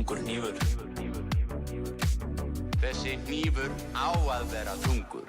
Þungur hnífur. Þessi hnífur á að vera þungur.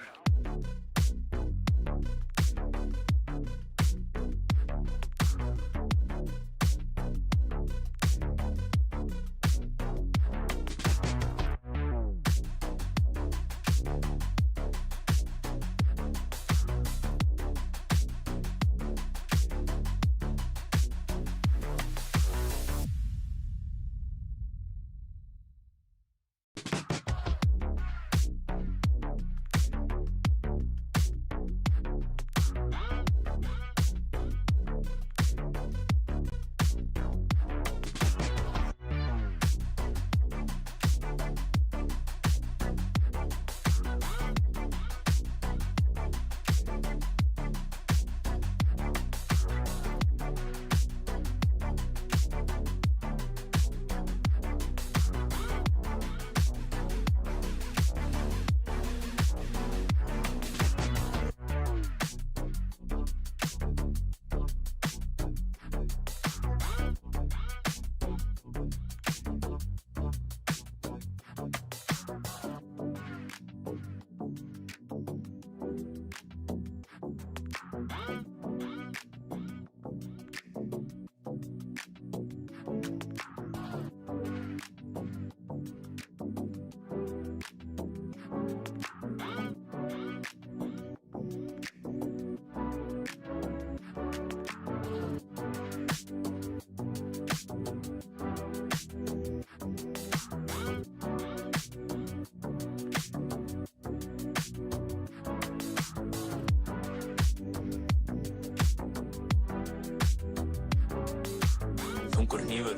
Þungur hnífur.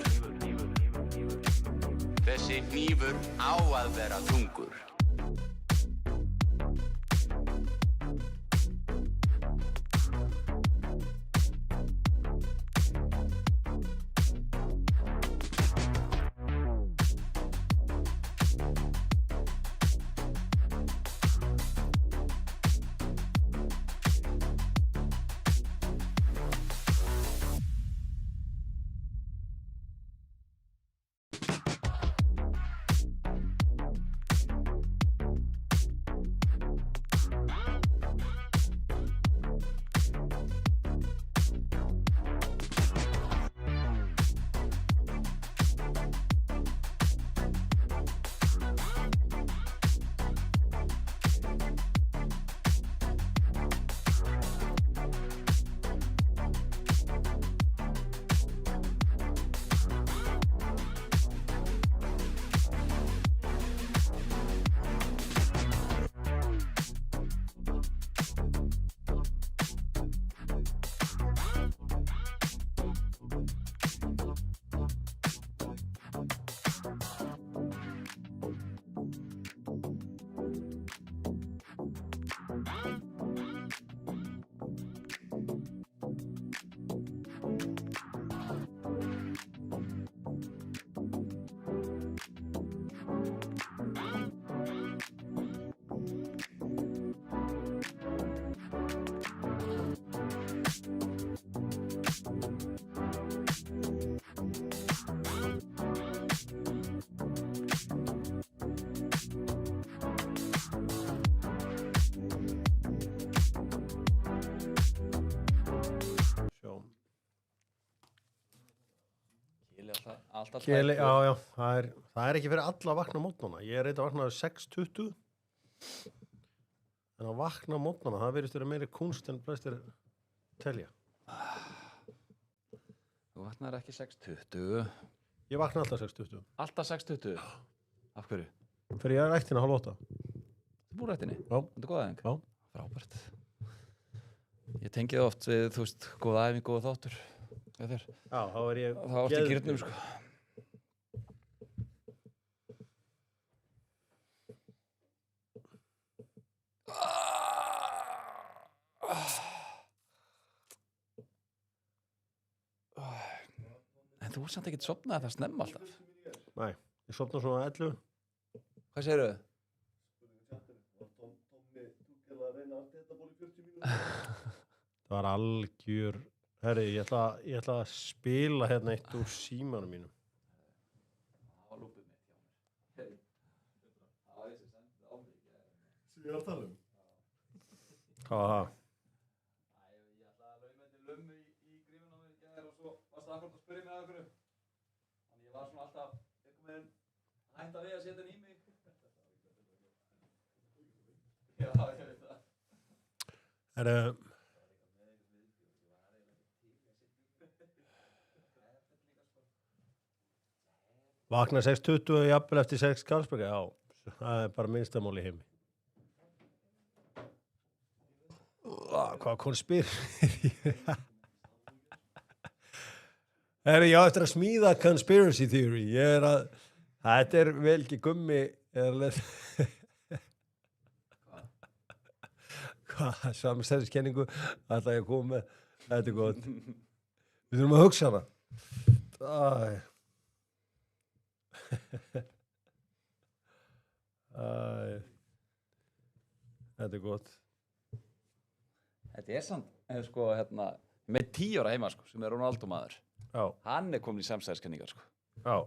Þessi hnífur á að vera þungur. Keli, já, það er ekki fyrir alla að vakna á mótnana. Ég er reynd að vakna á 6:20 en að vakna á mótnana, það virðist vera meiri kunst en flestir telja. Þú vaknar ekki 6:20. Ég vakna alltaf 6:20. Alltaf 6:20? Af hverju? Fyrir ég er rættina 7:30. Þú búið rættinni? Já. Þetta er góð æfing? Já. Frábært. Ég tengi það oft við, þú veist, góð æfing, góð þáttur. Já, þá er ég þá ertu í gírnum, sko. En þú er samt ekkert sofnað það snemma alltaf. Nei, ég sofna svona 11. Hvað segirðu? Það var algjör. Herri, ég ætla að spila hérna eitt úr símanum mínum. Ég að tala um. Hvað var það? Ég ætlaði að lauma til lummu í grífuna á mér í gær og svo varst það akkurat að spyrja mig að okkur. Þannig ég var svona alltaf einhvern veginn hætta við að setja hann í mig. Já, ég veit það. Vakna 6:20 og jafnvel eftir 6 Karlsberga, já, það bara minnstamál í heimi. Hvað konspir? Ég á eftir að smíða conspiracy theory. Þetta vel ekki gummi, hvað, samstæðiskenningu, ætla ég að koma með, þetta gott. Við þurfum að hugsa hana. Þetta gott. Þetta samt, sko, með 10 ára heima, sko, sem Ronaldo maður. Já. Hann komin í samstæðiskenningar, sko. Já.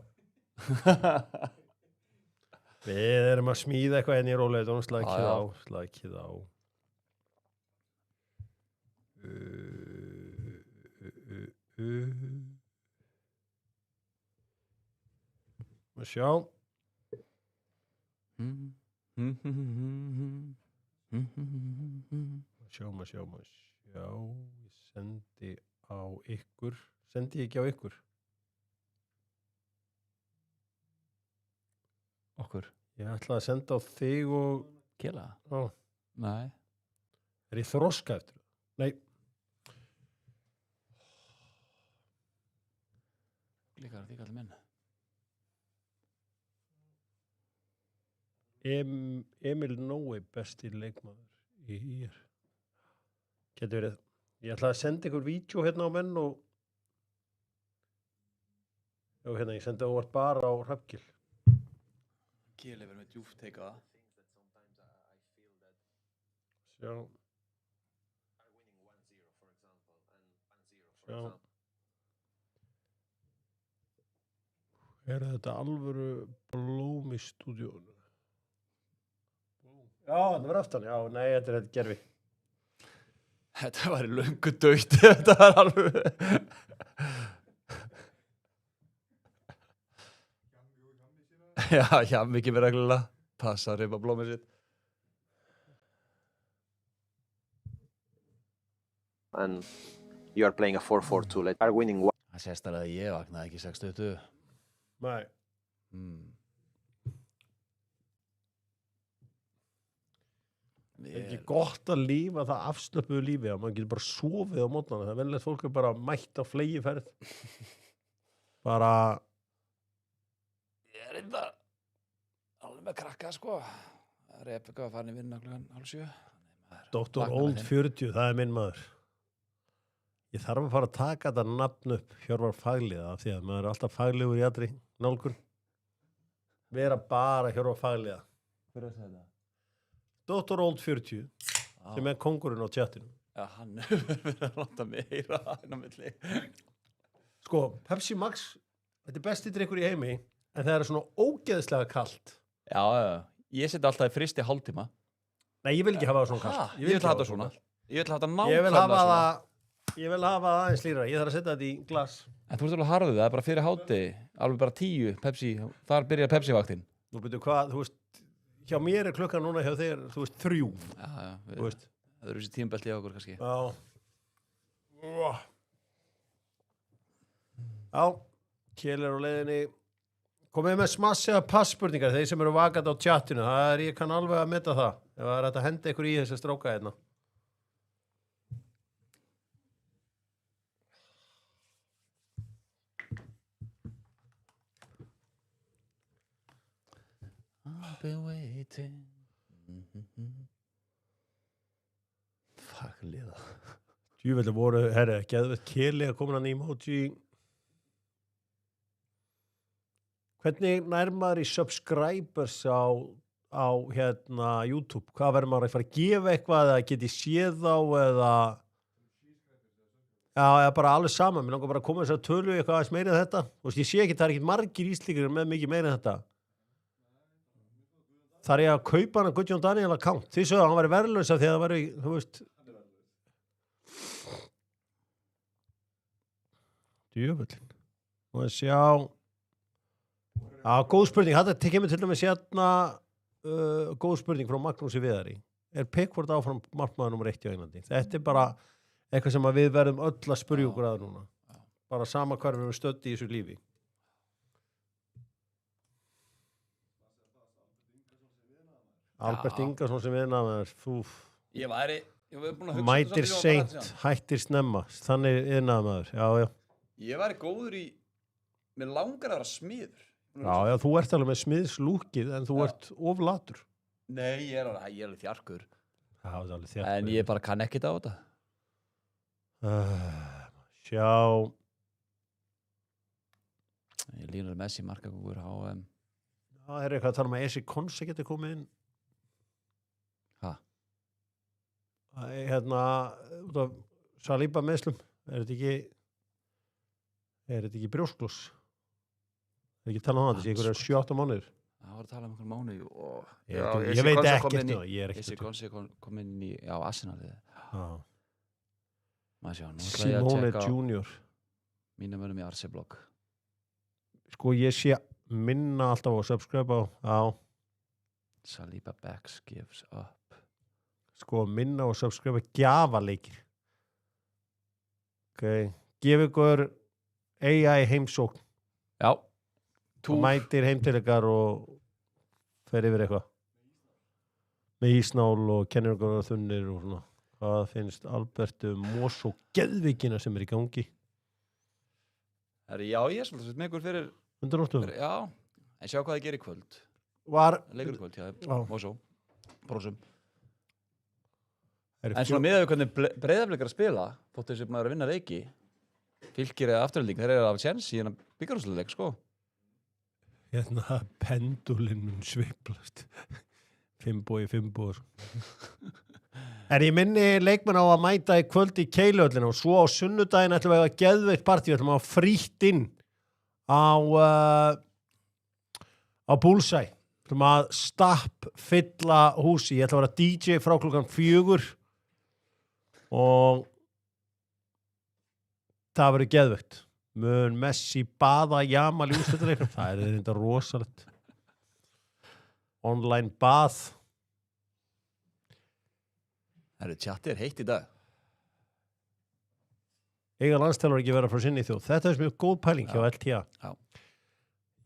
Við erum að smíða eitthvað enn í rólega, slakið á. Má sjá. Má sjá. Ég sendi á ykkur. Sendi ég ekki á ykkur? Okkur? Ég ætlaði að senda á þig og... Kela? Já. Nei. Ég þroska eftir? Nei. Líka er því kallið minn. Emil Nói besti leikmaður í IR. Getur verið. Ég ætlaði að senda ykkur vídeo hérna á menn og ég sendi óvart bara á Hrafngill. Keli verið með djúft teika það. Sjá. Þetta alvöru blóm í stúdíónu? Já, það var aftan. Já, nei, þetta gerfi. Þetta var í löngu dautt. Þetta var alveg... Já, mikið með reglulega. Passa að reypa blómið sitt. And you are playing a 4-4-2. Like, are winning one. Það sést alveg að ég vaknaði ekki 6:20. Nei. Það ekki gott að lífa það afslöpuðu lífi að maður getur bara sofið á mótnana. Það venilegt fólk bara mætt á flegiferð. Bara... Ég reynda alveg með krakka, sko. Rebecca var farin í vinna klukkan 6:30. Dr. Old 40, það minn maður. Ég þarf að fara að taka þetta nafn upp Hjörvar Fagliða af því að maður alltaf faglegur í allri nálgun. Vera bara Hjörvar Fagliða. Hver þetta? Dr. Old 40, sem kóngurinn á chatinu. Já, hann verið að láta meira inn á milli. Sko, Pepsi Max, þetta besti drykkur í heimi, en það svona ógeðslega kalt. Já, ég seti alltaf í fristi hálftíma. Nei, ég vil ekki hafa það svona kalt. Ég vil hafa það svona. Ég vil hafa það nákvæmlega svona. Ég vil hafa það aðeins lýra. Ég þarf að setja þetta í glas. En þú ert alveg harðið, það bara fyrir háti, alveg bara 10 Pepsi, þar byrjar Pepsi-vaktin. Nú byrju hvað, þú veist, hjá mér klukkan núna, hjá þér, þú veist, 3. Já, þú veist. Það eru þessi tímabelti hjá okkur kannski. Já. Já, Kjell á leiðinni. Komið með smassiða passspurningar, þeir sem eru vakandi á chatinu. Ég kann alveg að meta það. Ef það er hægt að henda ykkur í þessa stráka hérna. I've been waiting. Fuck, liða. Djúveldi voru, geðveitt Keli að koma hann í emoji. Hvernig nær maður í subscribers á hérna YouTube? Hvað verður maður að fara að gefa eitthvað eða geti séð þá eða... Já, eða bara alveg saman. Mér langar bara að koma þess að tölu eitthvað aðeins meira en þetta. Þú veist, ég sé ekki, það er ekki margir íslíkir með mikið meira en þetta. þar ég að kaupa hann að Guðjón Daniel account. Þið sögðu að hann væri verðlaus af því að það væri, þú veist. Djöfullin. Og að sjá. Góð spurning. Þetta tekið mig til dæmis hérna góð spurning frá Magnúsi Viðari. Pickford áfram markmaður nummer 1 í Englandi? Þetta bara eitthvað sem að við verðum öll að spyrja okkur að núna. Bara sama hvar við erum stödd í þessu lífi. Albert Ingarsson sem viðnaðar. Ég væri búin að hugsa Mætir seint, hættir snemma. Þannig viðnaðar. Já. Ég væri góður í, mér langar að vera smiður. Já, þú ert alveg með smiðslúkið en þú ert oflatur. Nei, ég er alveg þjarkur. Já, það er alveg þjarkur. En ég bara kann ekkert á þetta. Sjá. Ég Lionel Messi markakóngur HM. Það er eitthvað að tala um að Esi Konsa getur komið inn. Hva? Hérna, út af Saliba meðslum. Er þetta ekki brjóskloss? Er ekki að tala um það? Þetta sé ykkur 7-8 mánuður. Það var að tala um einhvern mánuð og... Ég veit ekkert um það. Esi Konsa kom inn í Arsenalið. Maður sjá, nú ætla ég að Simone tjekka á Junior. mínum mönnum í Arce-blogg. Sko, ég sé minna alltaf að subscribe á. Saliba backs gives up. Sko, minna og subscribe gjafaleikir. Ok. Gef ykkur AI heimsókn. Já. Og mætir heim til ykkar og fer yfir eitthvað. Með ísnál og kennir ykkur á þunnir og svona. Hvað finnst Albertu Mós og geðvikina sem er í gangi? Já, ég er svolítið með ykkur fyrir... Undir nóttum? Já, en sjá hvað það gerir í kvöld. Leikur í kvöld, já. Mósó. Brósum. En svona miðað við hvernig Breiðablik er að spila, þótt þessi maður að vinna leiki, Fylkir eða Afturhalding, þeir eru af séns í hérna bikarúrslitaleik, sko. Hérna pendulinn mun sveiflast. 5 bói. En ég minni leikmenn á að mæta í kvöld í Keilöllina og svo á sunnudaginn ætlum við að geðveikt partí, við ætlum að frítt inn á Bullseye. Við ætlum að stappfylla húsi. Ég ætla að vera DJ frá klukkan 4 og það verður geðveikt. Mun Messi baða Jamal í úrslitaleiknum. Það er þetta rosalegt. Online bað. Tjatti er heitt í dag. Eiga landstælar ekki vera frá sinni þjóð. Þetta er mjög góð pæling hjá LTA. Já.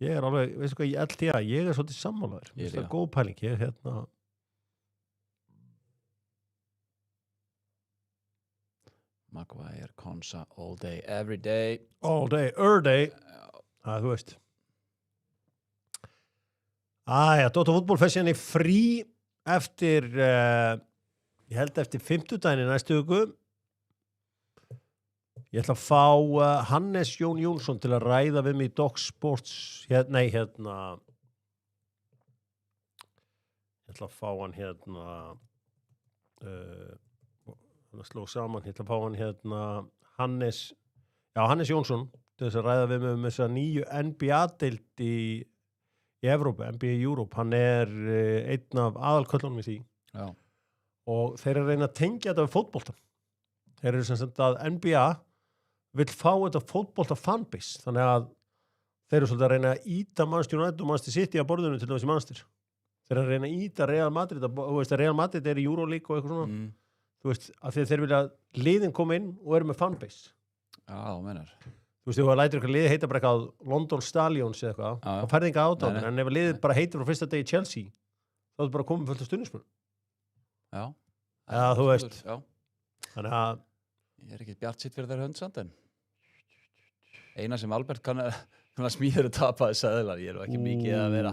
Ég er alveg, veistu hvað, í LTA, ég er svolítið sammálaður. Það er góð pæling. Ég er hérna... Maguire, Konsa, all day, every day. All day, day. Það, þú veist. Dóttar fútból fer síðan í frí eftir... Ég held eftir 50 næstu viku. Ég ætla að fá Hannes Jón Jónsson til að ræða við mig í Doc Sports. Ég ætla að fá hann hann sló saman. Ég ætla að fá hann Hannes Jónsson til þess að ræða við mig um þessa nýju NBA-deild í Evrópu, NBA Europe. Hann er einn af aðalköllunum í því. Já. Og þeir eru að reyna að tengja þetta við fótboltan. Þeir eru sem sagt að NBA vill fá þetta fótbolta fanbase. Þannig að þeir eru svolítið að reyna að íta Manchester United og Manchester City á borðinu til þessi Manchester. Þeir eru að reyna að íta Real Madrid. Þú veist að Real Madrid er í Euroleague og eitthvað svona. Þú veist að þeir vilja að liðin koma inn og eru með fanbase. Já, menar. Þú veist, þú lætur ykkur liði heita bara eitthvað London Stallions eða eitthvað. Og færði enga átáðan. En ef liðið bara heitir frá fyrsta degi Chelsea, þá er bara komið fullt af stuðningsmönnum. Já. Já, þú veist. Já. Þannig að... Ég er ekki bjart sitt fyrir þeirra höndsamt en... Eina sem Albert kann að smíður og tapaði seðlar. Ég er ekki mikið að vera...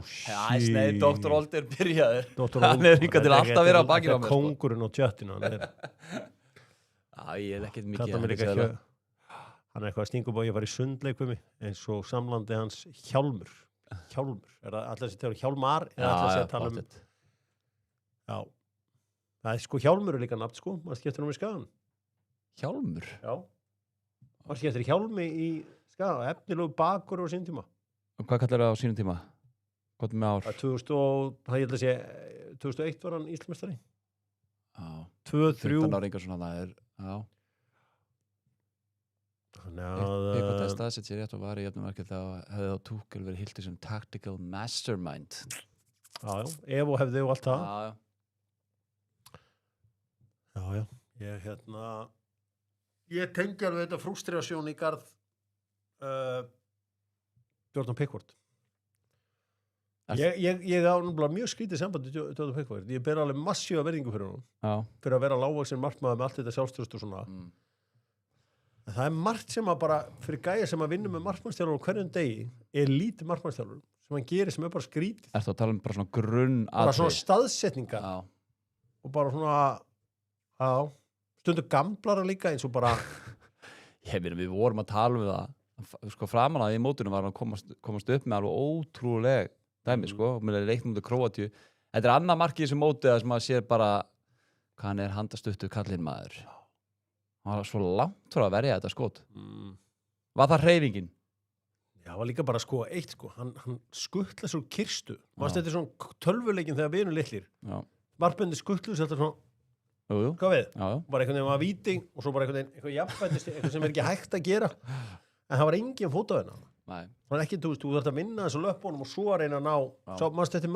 Nei, Dr. Older byrjaður. Hann er líka til alltaf að vera á bakinu á mér. Kóngurinn og tjöttinu. Já, ég er ekkert mikið að vera. Hann er eitthvað að stinga upp og ég var í sundleik við mig eins og samlandi hans Hjálmur. Er það allir að tala um Hjálmar? Já. Það er sko Hjálmur er líka nafn sko, maður skiptir um í Skagan. Hjálmur? Já. Maður skiptir Hjálmi í Skagan, efnilegu bakur á sínum tíma. Og hvað kallar það á sínum tíma? Hvað með ár? 2000 ég held að sé 2001 var hann Íslandsmeistari. Já. 2-3. 15 ára yngar svona það já. Þannig Eitthvað það staðsett sér rétt og var í jöfnumarkið þá hefði þá Tuchel verið hildur sem tactical mastermind. Já, Evo hefði og allt það. Já. Ég tengi alveg þetta frústrasjón í garð Jordan Pickford. Ég á náttúrulega mjög skrítið sambandi Jordan Pickford. Ég ber alveg massíva verðingu fyrir honum. Já. Fyrir að vera lágvaxinn markmaður með allt þetta sjálfstraust og svona. En það margt sem að bara, fyrir gæja sem að vinna með markmannstjálfur á hverjum degi, lítið markmannstjálfur sem hann gerir sem bara skrítið. Ertu að tala bara svona grunn bara svona staðsetningar. Og bara svona, stundu gamlara líka eins og bara... Við vorum að tala um það, sko framan að í mótunum var hann komast upp með alveg ótrúleg dæmi, sko, með leiknum út af Króatíu. Þetta annað markið í þessu móti að sem maður sér bara hvað hann handastuttu kallinn maður. Hann var svo langt frá að verja þetta skot. Var það hreyfingin? Já, það var líka bara hann skuttla svo kirstu. Manst þetta svona tölvuleikin þegar við erum litlir. Markmenni skuttlu sér þetta svona, hvað við? Bara einhvern veginn var víting og svo bara einhvern veginn eitthvað jafnvættist, eitthvað sem ekki hægt að gera. En það var engin fótaðina. Það var ekki, þú þarft að vinna þessu löpunum og svo að reyna að ná. Svo manst þetta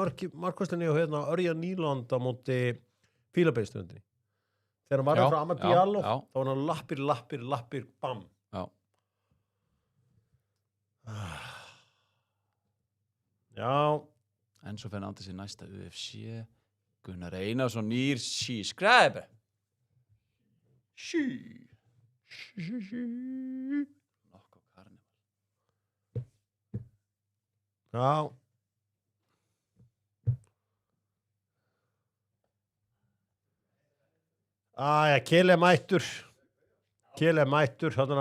markvæslinni og Örjan Nýland á móti Fílabeinstöndinni. Þegar hann var frá Amad Diallo, þá var hann lappir, bam. Já. Enzo Fernandes í næsta UFC. Gunnar Einarsson nýr subscribe. Nokkuð karnival. Já. Kele mættur, hann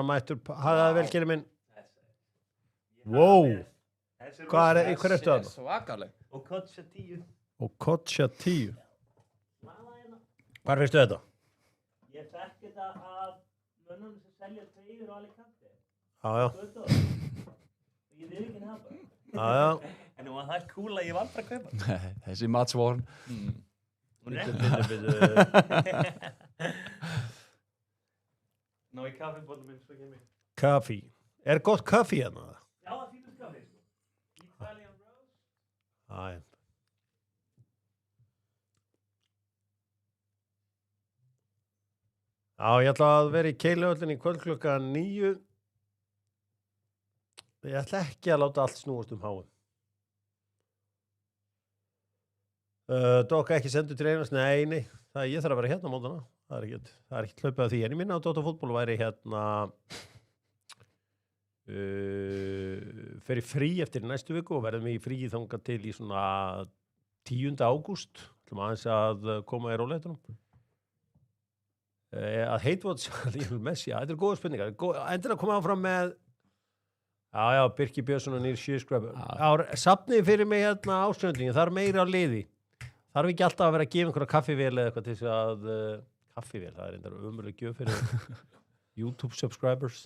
mættur, hafði vel Kele minn. Wow, hver eftir það? Svakaleg. Og Kotcha 10. Hvar fyrstu þetta? Ég fekk þetta af mönnum sem selja treyjur á Alicante. Já. Ég vil ekki hafa. Já. En það er cool að ég var bara að kaupa. Þessi Mats Warren. Ná í kaffibóllum minn svo kemur. Kaffi. Gott kaffi hérna? Já, það fínast kaffi. Italian Rose. Já, ég ætla að vera í Keilihöllinni í kvöld klukkan 9. Ég ætla ekki að láta allt snúast HM. Dokka ekki sendur til einast, nei, ég þarf að vera hérna á mótana. Það er ekki hlaupið að því. En ég minna á Dota fútból væri hérna fer í frí eftir næstu viku og verðum í frí þangað til í svona 10. ágúst. ætlum aðeins að koma í róleitunum. Að Heitvots Lionel Messi, þetta er góða spurningar. Endur að koma áfram með Birkir Björnsson og Nýr Sjöskræfur. Safnið fyrir mig hérna ástöndingin, það er meira á liði. Þarf ekki alltaf að vera að gefa einhverja kaffivél eða eitthvað til þess að kaffivél, það er einhver ömurleg gjöf fyrir YouTube subscribers.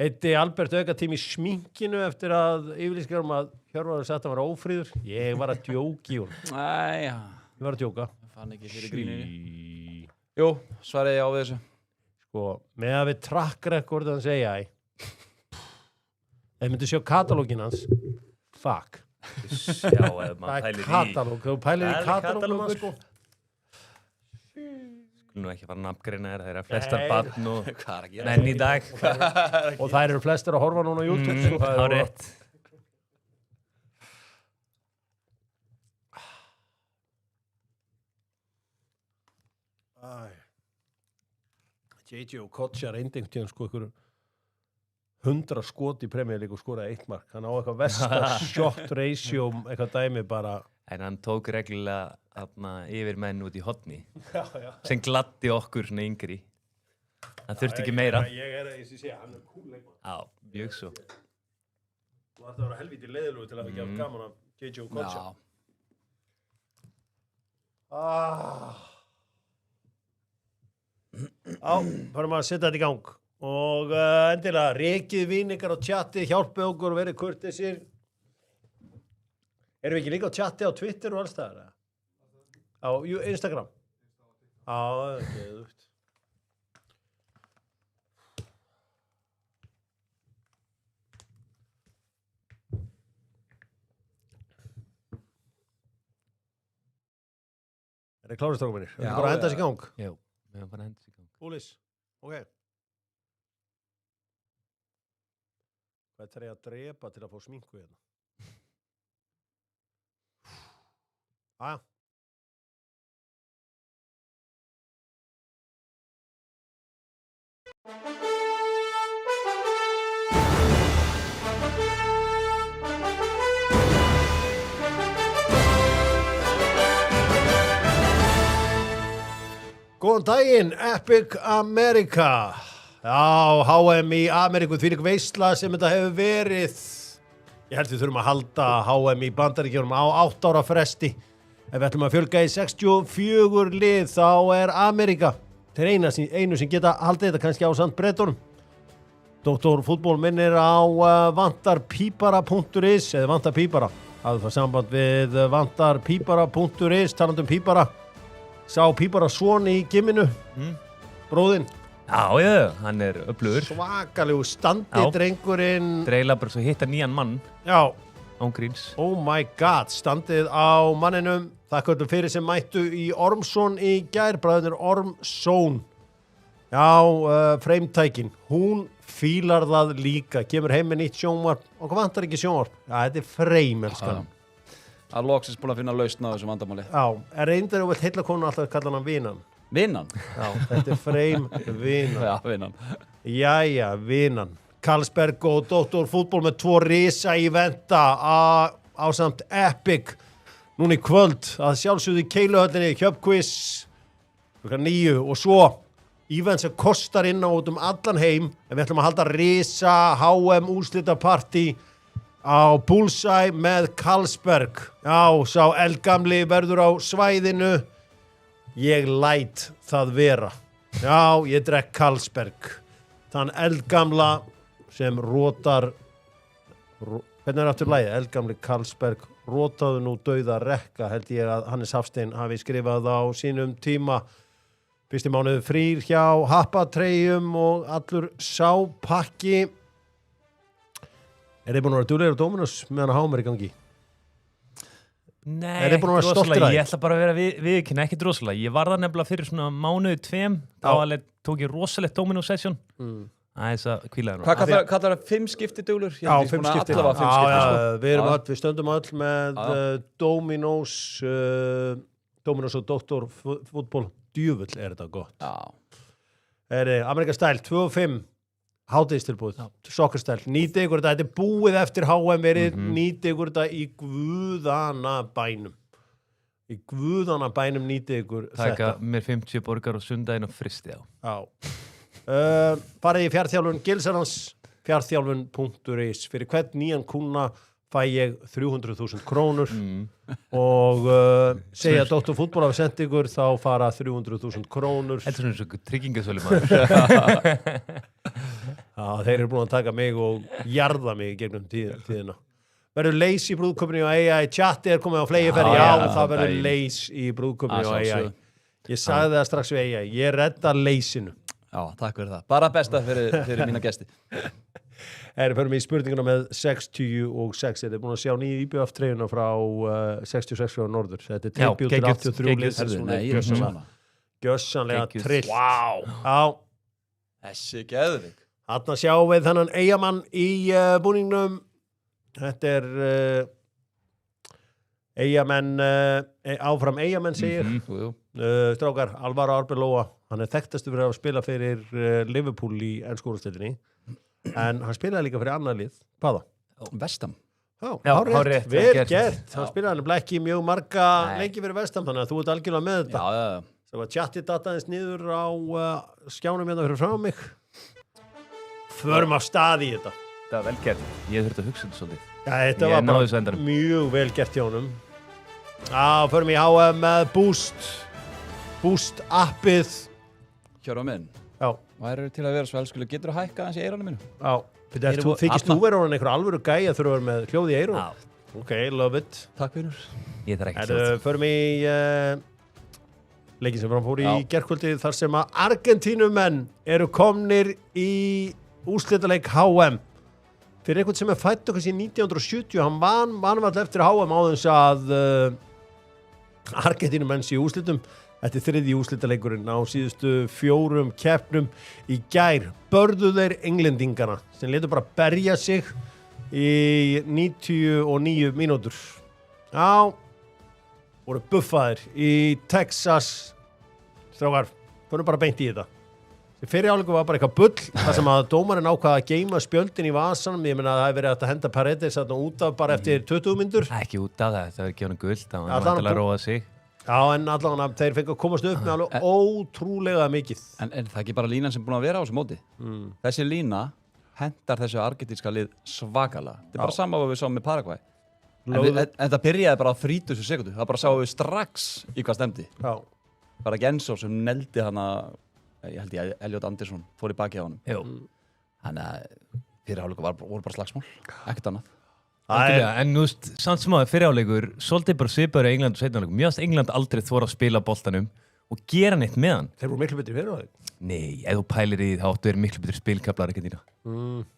Eiddi Albert auka tím í sminkinu eftir að yfirlýsingar að Hjörvar sagt að hann var ófríður. Ég var að djóka í hún. Ég var að djóka. Fann ekki fyrir gríninu. Jú, svaraði ég á við þessu. Sko, með að við track record að hann segja ef myndi sjá katalógin hans, fuck. Sjá, ef maður pælir í... Katalóg, þú pælir í katalógum sko. Nú ekki fara að nafngreina það eru flestar barn og menn menn í dag. Og þær eru flestar að horfa núna á YouTube. Sko, Það er rétt. JJ Okocha reyndi einhvern tíðan sko ykkur 100 skot í Premier League og skoraði 1 mark. Hann á eitthvað versta shot ratio, eitthvað dæmi bara. En hann tók reglulega yfir menn út í hotni sem gladdi okkur svona yngri. Hann þurfti ekki meira. Ég er að segja, hann er cool leikmann. Já, mjög svo. Þú ætti að vera helviti leiðilegur til að ekki hafa gaman af JJ Okocha. Farum að setja þetta í gang. Og endilega rekið vín ykkar á chatti, hjálpið okkur og verið kurteisir. Erum við ekki líka á chatti á Twitter og alls það? Á Instagram? Já, geðugt. Er það klárið strákumennir? Er það bara að henda sig í gang? Já, við erum bara að henda sig í gang. Úlis, ok. Hvað þarf ég að drepa til að fá sminku hérna? Aja. Góðan daginn, Epic America. Já, HM í Ameríku, þvílík veisla sem þetta hefur verið. Ég held við þurfum að halda HM í Bandaríkjunum á 8 ára fresti. Ef við ætlum að fjölga í 64 lið, þá er Ameríka til einu sem geta haldið þetta kannski á samt Bretunum. Dr. Fútból minnir á vantarpípara.is eða vantarpípara. Hafðu það samband við vantarpípara.is, talandi um pípara. Sá pípara son í gimminu, bróðinn. Já, hann er öflugur. Svakalegu standi drengurinn. Dreila bara svo hitta nýjan mann. Já. Ángríns. Oh my god, standið á manninum. Þakka öllum fyrir sem mættu í Ormsson í gær, bræðurnir Ormsson. Já, freimtækin. Hún fílar það líka, kemur heim með nýtt sjónvarp. Og hvað vantar ekki sjónvarp? Já, þetta er freim, elskan. Að loksins búin að finna lausn á þessu vandamáli. Já, reyndir og vilt heilla konu alltaf að kalla hann vinan. Vinan? Já, þetta er freim vinan. Já, vinan. Jæja, vinan. Karlsberg og Dr. Fútból með 2 risa í venda á samt Epic. Núna í kvöld að sjálfsögðu í Keiluhöllinni, Hjöpquiz 9 og svo event sem kostar inn á út allan heim. En við ætlum að halda risa HM úrslitapartí á Bullseye með Karlsberg. Já, sá eldgamli verður á svæðinu. Ég læt það vera. Já, ég drekk Karlsberg. Þann eldgamla sem rótar, hvernig aftur lagið? Eldgamli Karlsberg, rótaðu nú dauða rekka, held ég að Hannes Hafstein hafi skrifað á sínum tíma. Fyrsti mánuður frýr hjá happatreyjum og allur sápakki. Er þið búin að vera duglegir á Dominos meðan að hámer í gangi? Nei, er þið búin að vera stoltir að ég ætla bara að vera viðkynna, ekki droslega. Ég var það nefnilega fyrir svona mánuði 2, þá tók ég rosalegt Dominos session. Æs að kvílaði nú. Hvað kallar það 5 skipti duglur? Já, 5 skipti. Við erum öll, við stöndum öll með Dominos og Dr. Fútból. Djöfull er þetta gott. Já. Amerika Style 2.5 hádegistilbúð, sokkarstæl. Nýtið ykkur þetta, þetta er búið eftir HM verið, nýtið ykkur þetta í guðana bænum. Í guðana bænum nýtið ykkur þetta. Taka mér 50 borgar og sundaginn og fristi á. Já. Farið í fjárþjálfun Gilsarans, fjárþjálfun.is. Fyrir hvern nýjan kúnna fæ ég 300.000 krónur og segja að Dr. Fútból hafi sendt ykkur, þá fara 300.000 krónur. Þetta er svona eins og tryggingasölu maður. Já, þeir eru búin að taka mig og jarða mig gegnum tíðina. Verður leys í brúðköpunni á AI, chati er komið á flegiferð, já, það verður leys í brúðköpunni á AI. Ég sagði það strax við AI, ég redda leysinu. Já, takk fyrir það. Bara besta fyrir mína gesti. Förum í spurninguna með 66. Þetta er búin að sjá nýju IBF-treyjuna frá 66 frá Norður. Þetta er tilbjúð til 83 liðsins. Nei, ég er svona. Gjössanlega trillt. Vá. Já. Þessi geðvig. Þarna sjáum við þennan Eyjamann í búningnum. Þetta er Eyjamenn, áfram Eyjamenn segir. Strákar, Alvaro Arbeloa. Hann er þekktastur fyrir að spila fyrir Liverpool í ensku úrvalsdeildinni. En hann spilaði líka fyrir annað lið. Hvaða? Vestam. Já, hárrétt. Vel gert. Hann spilaði hann ekki mjög marga leiki fyrir Vestam, þannig að þú ert algjörlega með þetta. Já. Það var chatti dataðins niður á skjánum hérna fyrir frá mig. Förum af stað í þetta. Það var vel gert. Ég þurfti að hugsa þetta svolítið. Já, þetta var bara mjög vel gert hjá honum. Já, förum í HM með Boost appið. Hjörvar minn. Já, Værirðu til að vera svo elskuleg, getur þú hækkað hans í eyranu mínu? Já, þykist þú vera hann einhver alvöru gæi að þurfa að vera með hljóð í eyrun? Já. Ok, love it. Takk vinur. Ég þarf ekki hljóð. Förum í leikin sem fór í gærkvöldi þar sem að Argentínumenn eru komnir í úrslitaleik HM. Fyrir einhvern sem fæddur kannski 1970, hann vann alltaf eftir HM á þess að Argentínumenn sé í úrslitum. Þetta er þriðji úrslitaleikurinn á síðustu 4 keppnum í gær. Börðu þeir englendingana sem létu bara berja sig í 99 mínútur. Já, voru buffaðir í Texas. Strákar, voru bara beint í þetta. Fyrir áleikum var bara eitthvað bull, þar sem að dómarinn ákvaða að geyma spjöldin í vasanum. Ég meina að það hefur verið að henda Paredes út af bara eftir 20 mínútur. Ekki út af það verið gefið guld, það var vantilega að róa sig. Já, en allavega þeir fengið að komast upp með alveg ótrúlega mikið. En það er ekki bara línan sem búin að vera á þessu móti. Þessi lína hendar þessu argentínska lið svakalega. Þetta er bara sama hvað við sáum með Paraguay. En það byrjaði bara á 30 sekundu. Það bara sáum við strax í hvað stemdi. Já. Bara Genso sem neldi hana, ég held ég Elliot Anderson fór í baki á honum. Jú. Þannig að fyrir hálfleikum voru bara slagsmál, ekkert annað. En nú veist, samt sem að fyriráleikur svolítið bara svipaður í England og seinnáleikum. Mér finnst England aldrei þora að spila boltanum og gera neitt með hann. Þeir voru miklu betri fyriráleik. Nei, ef þú pælir í þá áttu verið miklu betri spilkaflar Argentína.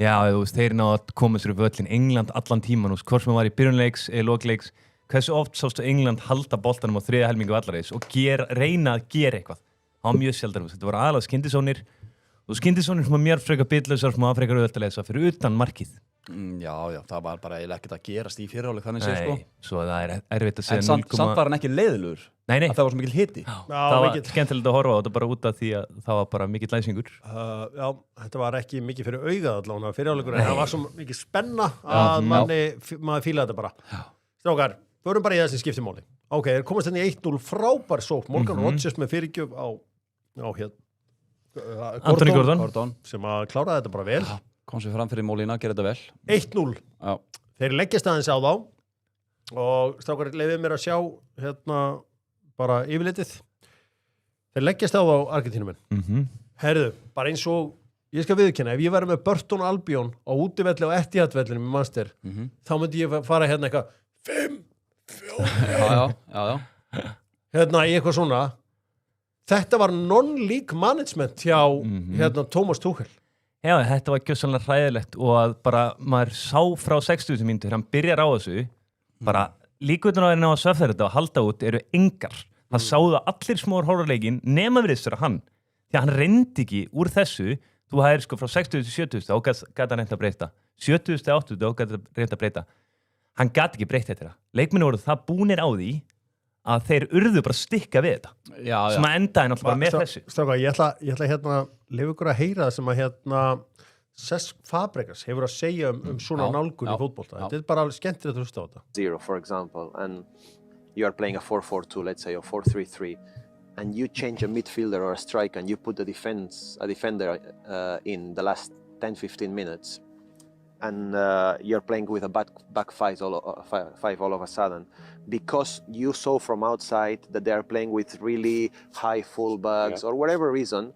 Já, þú veist, þeir náðu að koma sér upp völlin England allan tíman, hvort sem var í byrjunleiks eða lokleiks. Hversu oft sástu England halda boltanum á 3. helmingu vallarins og reyna að gera eitthvað. Það var mjög sjaldan. Þetta var aðalega skyndisónir og skyndisónir sem var mér frekar bitlausar sem var frekar auðvitað fyrir utan markið. Já, það var bara eiginlega ekkert að gerast í fyrirháleik þannig séð sko. Svo það er erfitt að segja En samt var hann ekki leiðilegur. Nei. Að það var svo mikil hiti. Það var skemmtilegt að horfa á þetta bara út af því að það var bara mikill læsingur. Já, þetta var ekki mikið fyrir augað allavega fyrirháleikur en það var svo mikið spenna að maður fílaði þetta bara. Strákar, förum bara í þessi skiptimáli. Ok, þeir komast hérna í 1-0 frábær sókn. Morgan Rodgers með fyrirgjöf á Anthony Gordon sem að kláraði þetta bara vel. Kom sér fram fyrir Molina, gerði þetta vel. 1-0. Já. Þeir leggjast aðeins á þá og strákar leyfið mér að sjá hérna bara yfirlitið. Þeir leggjast á þá Argentínumenn. Herðu, bara eins og ég skal viðurkenna, ef ég væri með Burton Albion á útivelli á Etihad-vellinum í Manchester, þá myndi ég fara hérna eitthvað 5-4. Já. Hérna í eitthvað svona. Þetta var non-league management hjá hérna Thomas Tuchel. Já, þetta var gjörsamlega hræðilegt og að bara maður sá frá 60 mínútur, hann byrjar á þessu, bara líkvöldun á að svefða þetta og halda út eru engar. Það sáðu allir smóður horrorleikin nema við þessara hann. Því að hann reyndi ekki úr þessu, þú hæðir sko frá 60 til 70 og gæti hann reynd að breyta. 70 til 80 og gæti hann reynd að breyta. Hann gæti ekki breytt þetta. Leikmenni voru það búnir á því að þeir urðu bara stikka við þetta. Já. Sem að enda náttúrulega bara með þessu. Stráka, ég ætla hérna lefa ykkur að heyra það sem að hérna Cesc Fabregas hefur að segja svona nálgun í fótbolta. Þetta er bara skemmtilegt að hlusta á þetta. 0, for example, and you are playing a 4-4-2, let's say, or 4-3-3, and you change a midfielder or a striker and you put a defender in the last 10-15 minutes, and you're playing with a back five all of a sudden, because you saw from outside that they are playing with really high fullbacks or whatever reason,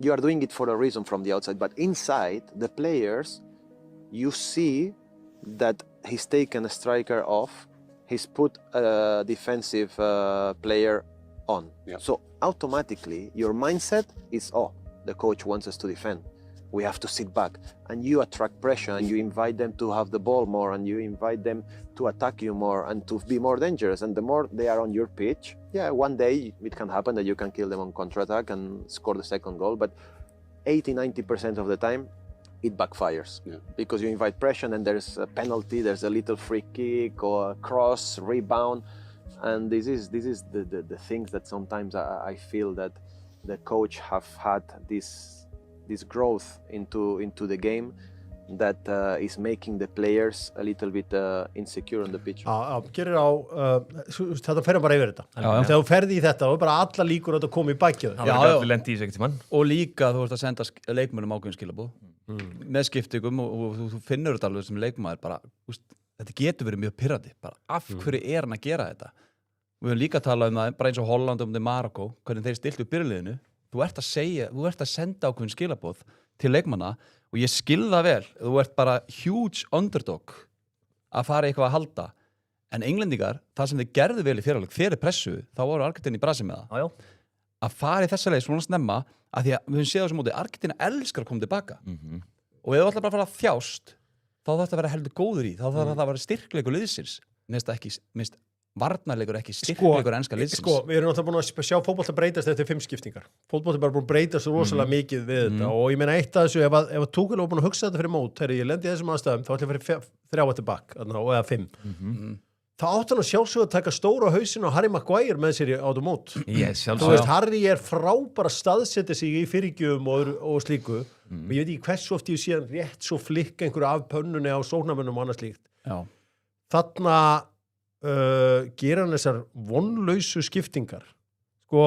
you are doing it for a reason from the outside. But inside, the players, you see that he's taken a striker off, he's put a defensive player on. So automatically, your mindset is, oh, the coach wants us to defend. We have to sit back, and you attract pressure and you invite them to have the ball more and you invite them to attack you more and to be more dangerous. And the more they are on your pitch, one day it can happen that you can kill them on counter-attack and score the second goal, but 80-90% of the time it backfires because you invite pressure and there's a penalty, there's a little free kick or a cross, rebound, and this is the things that sometimes I feel that the coach have had this growth into the game that is making the players a little bit insecure on the pitch. Gerir á, þetta fer bara yfir þetta. Þegar þú ferði í þetta, þá er bara alla líkur að þetta komi í bakið. Það var allir lendi í þessu ekkert mann. Og líka þú ert að senda leikmönnum ákveðin skilabóð með skiptingum og þú finnur þetta alveg sem leikmaður bara, þetta getur verið mjög pirrandi. Bara af hverju er hann að gera þetta? Við höfum líka talað um það, bara eins og Holland og Marokko, hvernig þeir stiltu byrjuliðinu, þú ert að senda ákveðin skilaboð til leikmanna og ég skil það vel, þú ert bara huge underdog að fara eitthvað að halda en englendingar, það sem þeir gerðu vel í fyrirleik fyrir pressu, þá voru Argentína í brasi með það að fara í þessa leið svona snemma að því að við höfum séð á þessum móti Argentína elskar að koma tilbaka og ef þú ætlar bara að fara að þjást þá þarf þetta að vera heldur góður í þá þarf þetta að vera styrkleikur liðsins minnst varnarleikur ekki styrkleikur enska liðsins við erum alltaf búin að sjá fótbolta breytast eftir 5 skiptingar fótbolta er bara búin að breytast rosalega mikið við þetta og ég meina eitt af þessu ef Tuchel var búin að hugsa þetta fyrir mót ég lendi í þessum aðstæðum þá ætla ég að fyrir 3 aftur bak eða 5 þá átti hann að sjálfsögðu að taka stóra hausin á Harry Maguire með sér á mót þú veist, Harry er frábæra staðsetja sig í fyrirgjöfum og slíku og ég veit ekki hversu oft ég sé hann rétt svo flikka einhverju af pönnunni á sóknarmönnum og annað slíkt þarna gera hann þessar vonlausu skiptingar sko,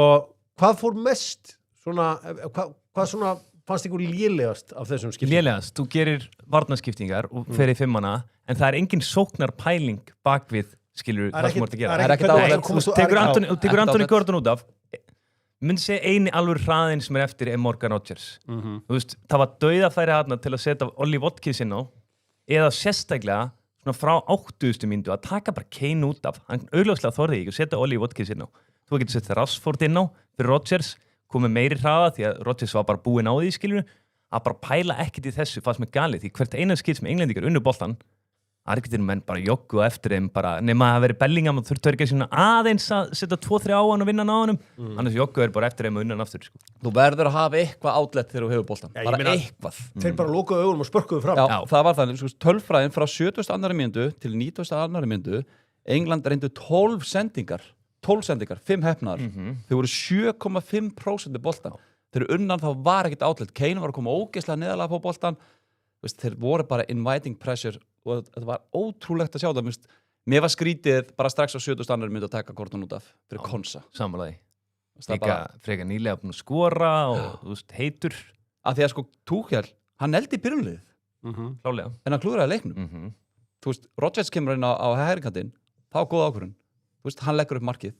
hvað fór mest svona, hvað svona fannst ykkur lélegast af þessum skiptingum? Lélegast, þú gerir varnarskiptingar og fer í 5-mana en það er engin sóknarpæling bakvið skilur hvað sem þú ert að gera það er ekkert áhuga þú tekur Anthony Gordon út af myndi segja eini alveg hraðin sem er eftir Morgan Rodgers þú veist, það var dauðafæri þarna til að setja Ollie Watkins inn á eða sérstaklega svona frá 80. mínútu að taka bara Kane út af hann augljóslega þorði ekki að setja Ollie Watkins inn á þú getur setja Rashford inn á fyrir Rodgers komið meiri hraða því að Rodgers var bara búinn á því skilur að bara pæla ekkert í þessu fannst mér galið því hvert eina skil sem englendingar unnu boltan Argentínu menn bara joggu eftir þeim bara nema að veri Bellingham og þurftu ekki svona aðeins að setja 2-3 á hann og vinna á honum annars joggu bara eftir þeim og unna hann aftur sko. Þú verður að hafa eitthvað outlet þegar þú hefur boltan bara eitthvað þeir bara lokaðu augunum og spörkuðu fram það var þannig, tölfræðin frá 72. mínútu til 92. mínútu England reyndu 12 sendingar 5 hefnar þau voru 7,5% boltan þegar unnan þá var ekkert outlet Kane var að koma ógeðslega neðarlega på boltan þeir voru bara inviting pressure og þetta var ótrúlegt að sjá það mér var skrítið bara strax á 72. mínútu að taka Gordon út af fyrir Konsa samanlega líka frekar nýlega búin að skora og þú veist heitur að því að sko Tuchel, hann eldi í byrjunlið klálega en hann klúðraði leiknum þú veist, Rodgers kemur inn á hægrikantinn þá góð ákvörðun, þú veist, hann leggur upp markið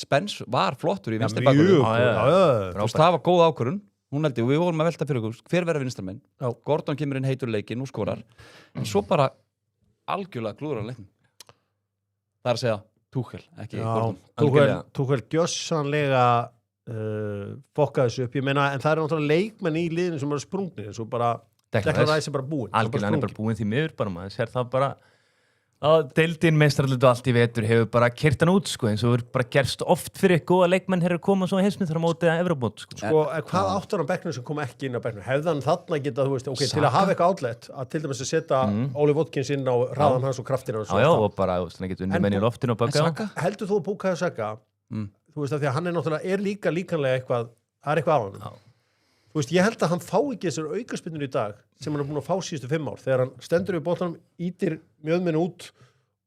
Spence var flottur í vinstri bakvörðum þú veist, það var góð ákvörðun hún heldur, við vorum að velta fyrir okkur hver verður vinstramenn, Gordon kemur inn heitur leikinn og skorar, en svo bara algjörlega klúðrar leiknum það er að segja Tuchel, ekki Gordon Tuchel gjössanlega fokkaði þessu upp, ég meina en það er náttúrulega leikmenn í liðinu sem eru sprungnir eins og bara, Declan Rice er bara búinn algjörlega, hann er bara búinn því miður bara maður sér það bara að deildin meistarallut og allt í vetur hefur bara kert hann út sko, eins og bara gerst oft fyrir góða leikmenn hefur koma svo heimsmynd þar á móti að Evrópmót sko, hvað áttur á bekknum sem kom ekki inn á bekknum hefði hann þarna getað, þú veist, ok, til að hafa eitthvað outlet að til dæmis að setja Ollie Watkins inn á hraðan hans og kraftina og bara, þannig getur unni menn í loftinu og baka heldur þú að Bukayo Saka þú veist, af því að hann er náttúrulega líka líkanlega eitthvað, það er eitthvað á hann þú veist, ég held að hann fá ekki þessar aukaspyrnur í dag sem hann er búin að fá síðustu 5 ár þegar hann stendur við boltanum, ítir mjöðminn út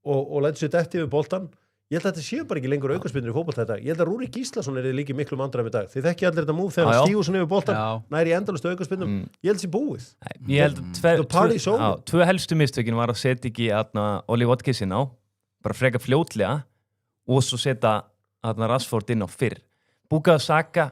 og lætur sér detti við boltan ég held að þetta séu bara ekki lengur aukaspyrnur í fótbolta þetta ég held að Rúrik Gíslason er líka miklu vandræðum í dag þið þekki allir þetta múf þegar hann stígur svona yfir boltan næri endalustu aukaspyrnum, ég held þessi búið ég held tvö helstu mistökin var að setja ekki Ollie Watkins inn á bara freka fljótlega og svo setja Rashford inn á fyrr Bukayo Saka,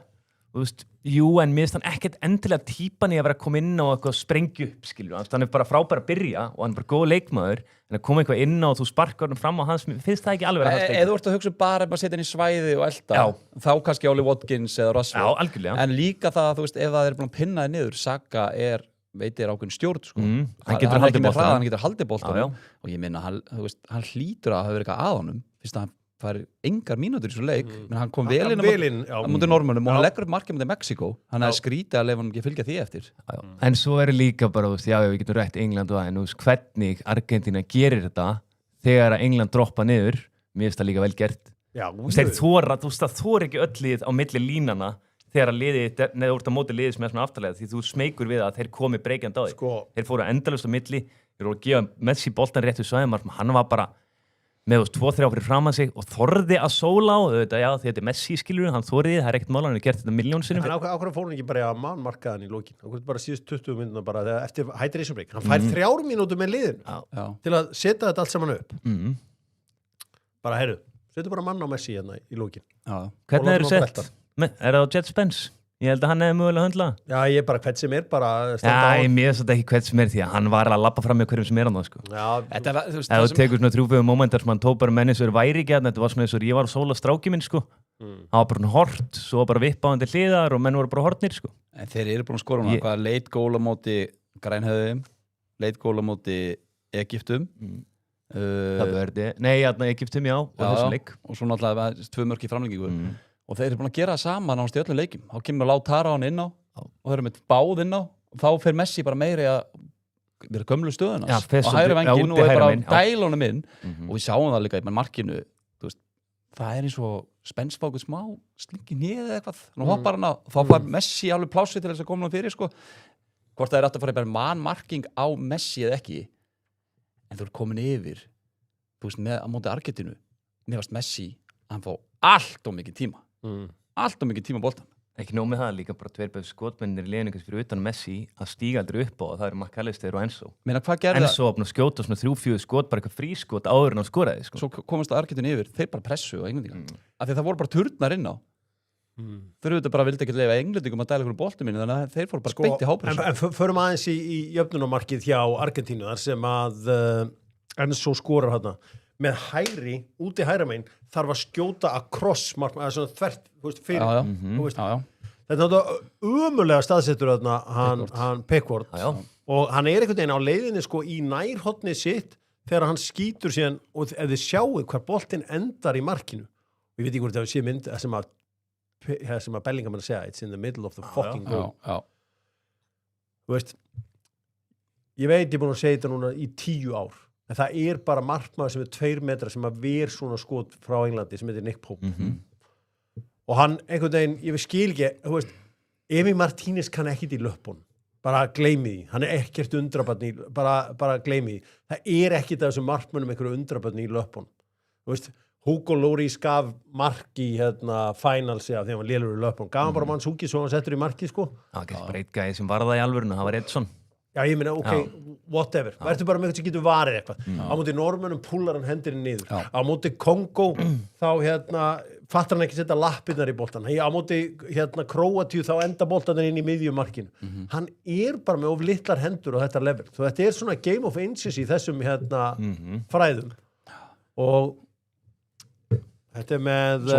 þú veist en mér finnst hann ekkert endilega típan í að vera að koma inn á eitthvað sprengju upp, skilur hann er bara frábær að byrja og hann er bara góð leikmaður en að koma eitthvað inn á og þú sparkar hann fram á hans finnst það ekki alveg eða þú ert að hugsa bara að setja hann í svæði og elda þá kannski Ollie Watkins eða Rashford en líka það, þú veist, ef það er búin að pinna þig niður Saka er, veit ég, ákveðin stjórn sko. hann getur haldið boltanum og ég minna, hann hlýtur að hafa verið eitthvað að honum fyrst að hann fær engar mínútur í svo leik menn hann kom vel inn á mútið Normunum og hann leggur upp markið mútið Mexiko hann hefði skrítið að leifa hann ekki fylgja því eftir en svo er líka bara, við getum rætt England og en hvernig Argentína gerir þetta þegar að England droppa niður mér finnst það líka vel gert það þor ekki öll lið á milli línana þegar að liðið, neða úr þetta móti liðið sem er svona aftalega því þú smeykur við að þeir komi breykjandi á því þeir fóru endalaust á milli þeir voru að gefa Messi boltan rétt við svæðum hann var bara með 2-3 fyrir framan sig og þorði að sóla á þetta, því þetta er Messi skilur hann þorriði, það er ekkert mál, hann hefur gert þetta miljónsinnum en ákveða fór hann ekki bara að mannmarkaðan í lókin ákveða bara síðust 20 minútur bara þegar eftir hydration break, hann fær 3 mínútur með liðin til að setja þetta allt saman upp bara heyrðu, setja bara mann á Messi hérna í lókin hvernig eru sett Er það á Jet Spence? Ég held að hann hefði mögulega höndla. Já, ég bara hvert sem er bara Já, ég mér þetta ekki hvert sem er því að hann var að labba fram með hverjum sem er hann sko. Já, Þetta var, þú veist, Ef þú tekur svona 3-4 momentar sem hann tók bara menni sem væri ekki þetta var svona eins og ég var að sóla stráki minn sko. Það var bara hort, svo bara vippa á hann til hliðar og menn voru bara hortnir sko. En þeir eru búin að skora hana, hvað leit góla móti Grænhöfðum, leit góla móti Egyptum. Það verði, nei, Egyptum já, og þessum leik. Og svo náttúrulega 2 mörk í framlengingu. Og þeir eru búin að gera það saman nánast í öllum leikjum. Þá kemur Lautaro hann inn á og þeir eru með báð inn á og þá fer Messi bara meiri að vera gömlu stöðunars og hægri vanginn og er bara á dælunum inn og við sjáum það líka í markinu, þú veist, það er eins og spensfákuð smá slingi nýðið eða eitthvað, þannig hoppar hann á og þá fær Messi alveg plásið til þess að koma hann fyrir sko. Hvort það er aftur að fara bara man-marking á Messi eða ekki, en þú er komin yfir, þú veist, með á móti Argentínu, mér varst Messi hann fá allt og mikið tíma allt og mikið tíma boltan. Ekki nóg með það, líka bara 2 bestu skotmennir í liðinu fyrir utan Messi að stíga aldrei upp á og það eru McAllister og Enzo. Meina, hvað gerði Enzo var búin að skjóta svona 3-4 skot, bara eitthvað frískot áður en hann skoraði sko. Svo komast það Argentínu yfir, þeir bara pressu og englendingar. Af því það voru bara turnar inn á. Þeir eru þetta bara vildi ekki leifa englendingum að dæla einhverjum boltum minni, þannig að þeir fóru bara beint í hápressu. En förum aðeins í jöfnunamarkið hjá Argentínu þar sem að Enzo skorar hana með hægri, úti hægra megin þarf að skjóta across markmann, eða svona þvert, þú veist, fyrir þú veist. Þetta er náttúrulega umulega staðsettur þarna, hann Pickford og hann er einhvern veginn á leiðinni sko í nærhotni sitt þegar hann skýtur síðan og ef þið sjáu hvar boltinn endar í markinu og ég veit ekki hvort það sé mynd sem að Bellingham er að segja, it's in the middle of the fucking goal. Þú veist, ég veit ég er búin að segja þetta núna í 10 ár en það er bara markmaður sem er 2 metra sem að ver svona skot frá Englandi sem heitir Nick Pope og hann einhvern veginn, ég skil ekki þú veist, Emi Martínez kann ekkit í löppun bara gleymi því, hann er ekkert undrabarn í, bara gleymi því það er ekkit af þessum markmönnum einhverju undrabarn í löppun þú veist, Hugo Lloris gaf mark í finals þegar hann var lélur í löppun gaf hann bara Mannsúki svo hann settur í marki sko Það var ekki bara eitt gæði sem varða í alvörinu, það var Edson. Já, ég meina, whatever. Verður bara með eitthvað sem getur varið eitthvað. Á móti Norðmönnum púlar hann hendurinn niður. Á móti Kongo, þá fattar hann ekki setja lappirnar í boltan. Á móti Króatíu, þá enda boltanir inn í miðjumarkinu. Hann er bara með of litlar hendur á þetta level. Svo þetta er svona game of inches í þessum fræðum. Og þetta er með... Svo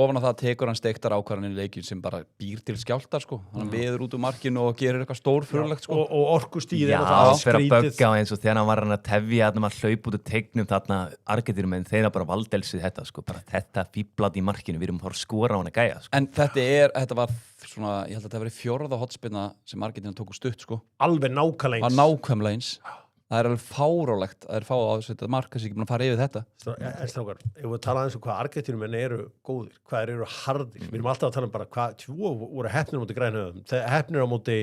ofan að það tekur hann steiktar ákvarðanir í leikinn sem bara býr til skjáltar sko. Hann veður út úr markinu og gerir eitthvað stórfurulegt sko. Og orkustíð er það fyrir að bögga eins og þegar hann var hann að tefja að maður hlaup út úr tegnum þarna Argentínu menn þeirra bara valdelsið þetta sko. Bara þetta fíblað í markinu, við erum að skora á hann að gæja sko. En þetta var svona, ég held að þetta var 4. hotspinna sem Argentínu tóku stutt sko. Alveg nákvæmlega eins. Það er alveg fárálegt að þeir fá á þessu marka sem ekki búin að fara yfir þetta. Strákar, ef við tala aðeins hvað Argentínumenn eru góðir, hvað þeir eru harðir. Við erum alltaf að tala bara hvað voru heppnir á móti Grænhöfðum, heppnir á móti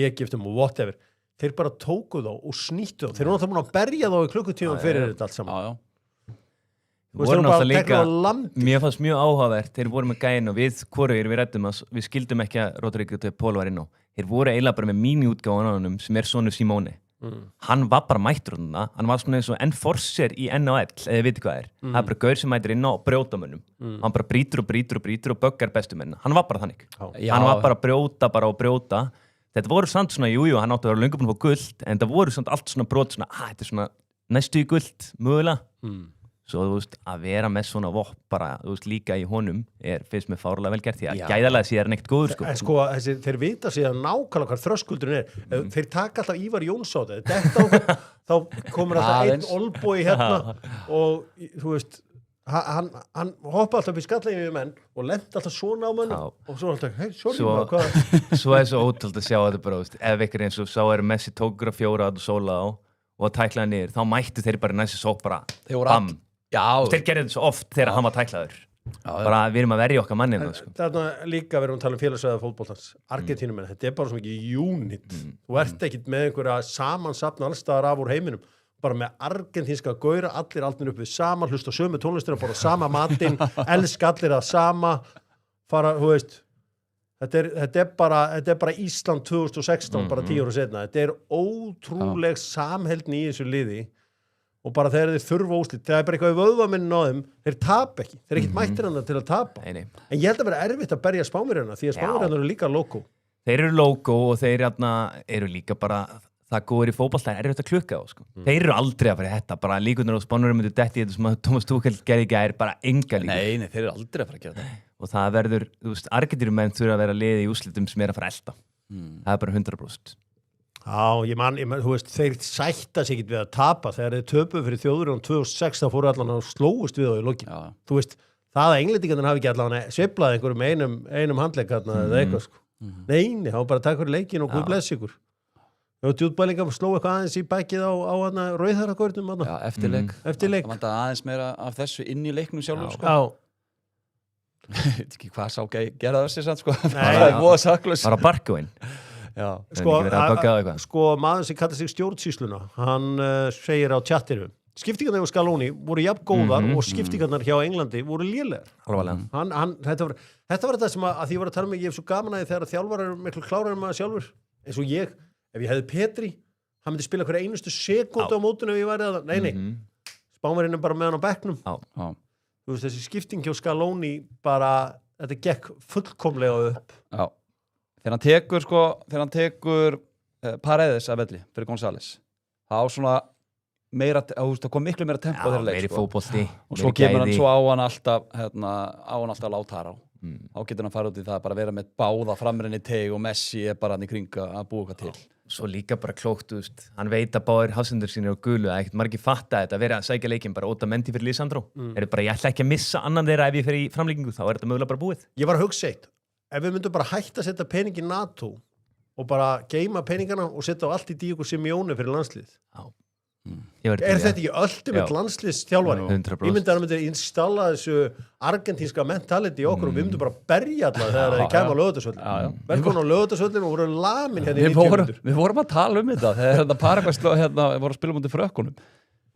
Egyptum og whatever. Þeir bara tóku þá og snýttu þá. Þeir eru náttúrulega búin að berja þá í klukkutíma fyrir þetta allt saman. Voru náttúrulega líka, mér fannst mjög áhugavert, þeir voru með gæin og við ræddum að við skildum ekki að Rodrigo de Paul var inn á. Þeir voru eiginlega bara með míniútgáfan á honum sem er sonur Simone. Hann var bara mættur hann var svona eins og enforcer í NHL eða viti hvað það er bara gaur sem mætir inn á brjótamönnum hann bara brýtur og böggar bestumenn hann var bara þannig hann var bara að brjóta þetta voru samt svona, jújú, hann átti að vera löngu búin að fá guld en það voru samt allt svona brot svona, þetta er svona næstu í guld mögulega svo þú veist, að vera með svona vopp bara, þú veist, líka í honum finnst mér fárlega vel gert því að gæðalega sé ekkert góður sko. Sko, þeir vita síðan nákvæmlega hvað þröskuldurinn þeir taka alltaf Ívar Jóns á þetta þá komur alltaf einn olbói og þú veist hann hoppa alltaf upp í skalleginu við menn og lenda alltaf svona á mönnum og svo alltaf, hei, sorry hvað Svo er svo ótrúld að sjá þetta bara, veist, ef ykkur eins og sá Messi tókur að 4 og sóla á og tæklaði niður, þá mættu þeir bara næstu sók bara, bam þeir gerði þetta svo oft þegar hann var tæklaður bara við erum að verja okkar mannina sko. Þarna líka verðum að tala félagsvæða fótboltans Argentínumenn, þetta er bara svo mikið unit þú ert ekkit með einhverja samansafna allstaðar af úr heiminum bara með argentínska gaura, allir aldnir upp við sama hlusta sömu tónlistina, bara sama matinn elska allir að sama fara, þú veist þetta er bara Ísland 2016 bara 10 ára setna, þetta er ótrúleg samheldni í þessu liði og bara þegar þeir þurfa úslit, þegar bara eitthvað í vöðvaminn á þeim, þeir tap ekki, þeir eru ekkit mættir hann til að tapa. Nei. En ég held að vera erfitt að berja Spánverjana því að Spánverjana eru líka logo. Þeir eru logo og þeir eru líka bara það góður í fótbolta, það er erfitt að klukka á sko. Þeir eru aldrei að fara í þetta, bara líkurnar á Spánverjum myndu detti í þetta sem að Thomas Tuchel gerði í gær, bara enga líkur. Nei, þeir eru aldrei að fara að gera þetta. Og það verður, þú veist, Argentínumenn þurfa að vera liði í úrslitum sem er að fara að elta. Það er bara 100%. Já, ég man, þú veist, þeir sætta sig ekkit við að tapa þegar þeir töpuðu fyrir Þjóðurinn 2006 þá fóru allan að slóust við á í lokin. Þú veist, það að englendingarnir hafi ekki allan sveiflað einhverjum einum handleik eða eitthvað sko. Nei, það var bara að taka fyrir leikin og Guð bless ykkur. Og djútbælingar sló eitthvað aðeins í bækið á rauðharagörnum. Já, eftirleik. Eftirleik. Það vantar aðeins meira af þessu inn í leiknum sjálfum sko. Já. Ég veit ekki hvað sá gera það sér samt sko. Það er voða saklaus. Bara barkóinn. Já. Sko maður sem kallar sig stjórnsýsluna, hann segir á tjattinu, skiptingarnar hjá Scaloni voru jafn góðar og skiptingarnar hjá Englandi voru lélegar. Þetta var þetta sem að því ég var að tala með, ég hef svo gaman að þegar þjálfarar eru miklu klárari en maður sjálfur, eins og ég, ef ég hefði Petri, hann myndi spila hverja einustu sekúndu á mótinu ef ég væri að það, nei, Spánverjinn er bara með hann á bekknum. Þú veist, þessi skipting hjá Scaloni bara, þetta gekk fullkomlega upp. Já. Þegar hann tekur Paredes að velli fyrir González, þá svona meira, það kom miklu meira tempo þeirra leik. Meiri fótbolti. Og svo kemur hann, svo á hann alltaf Lautaro. Þá getur hann fara út í það, bara vera með báða framrenni teg og Messi er bara hann í kringa að búa eitthvað til. Svo líka bara klókt, þú veist, hann veit að báðir hafsendur sínir á gulu, að ekkert margir fatta þetta, að vera að sækja leikinn bara óta menti fyrir Lisandro. Er bara, ég ætla ekki að missa annan þeirra ef ég fer í framlíkingu, þá er þetta mögulega bara búið. Ég var að hugsa eitt, ef við myndum bara hætta að setja pening í NATO og bara geima peningana og setja á allt í Diego Simeone fyrir landslið. Er þetta ekki ultimate landsliðstjálfari? Ég myndi að hann myndi installa þessu argentínska mentality í okkur og við myndum bara berja alla þegar það kemur á Laugardalsvöllinn. Velkomin á Laugardalsvöllinn og voru lamin hérna í 90 mínútur. Við vorum að tala um þetta þegar Paraguay voru að spila mútið frökkunum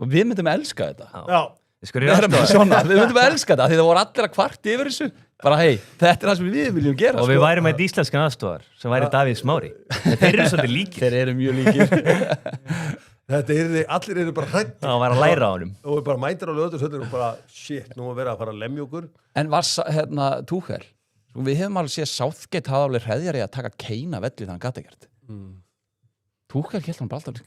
og við myndum að elska þetta. Já. Við myndum að elska þetta því það voru allir að kvart yfir þessu. Bara hei, þetta er það sem við viljum gera. Og við værum með íslenskan aðstofar sem væri Davíð Smári. Þeir eru svolítið líkir. Þeir eru mjög líkir. Allir eru bara hrætt. Það var að læra á honum. Og við bara mætir á Laugardalsvöllinn og bara shit, nú að vera að fara að lemja okkur. En var Tuchel, við hefum alveg séð Southgate hafa alveg hreðjari að taka Kane af velli þannig að hann gat ekkert. Tuchel hélt hann bara alltaf,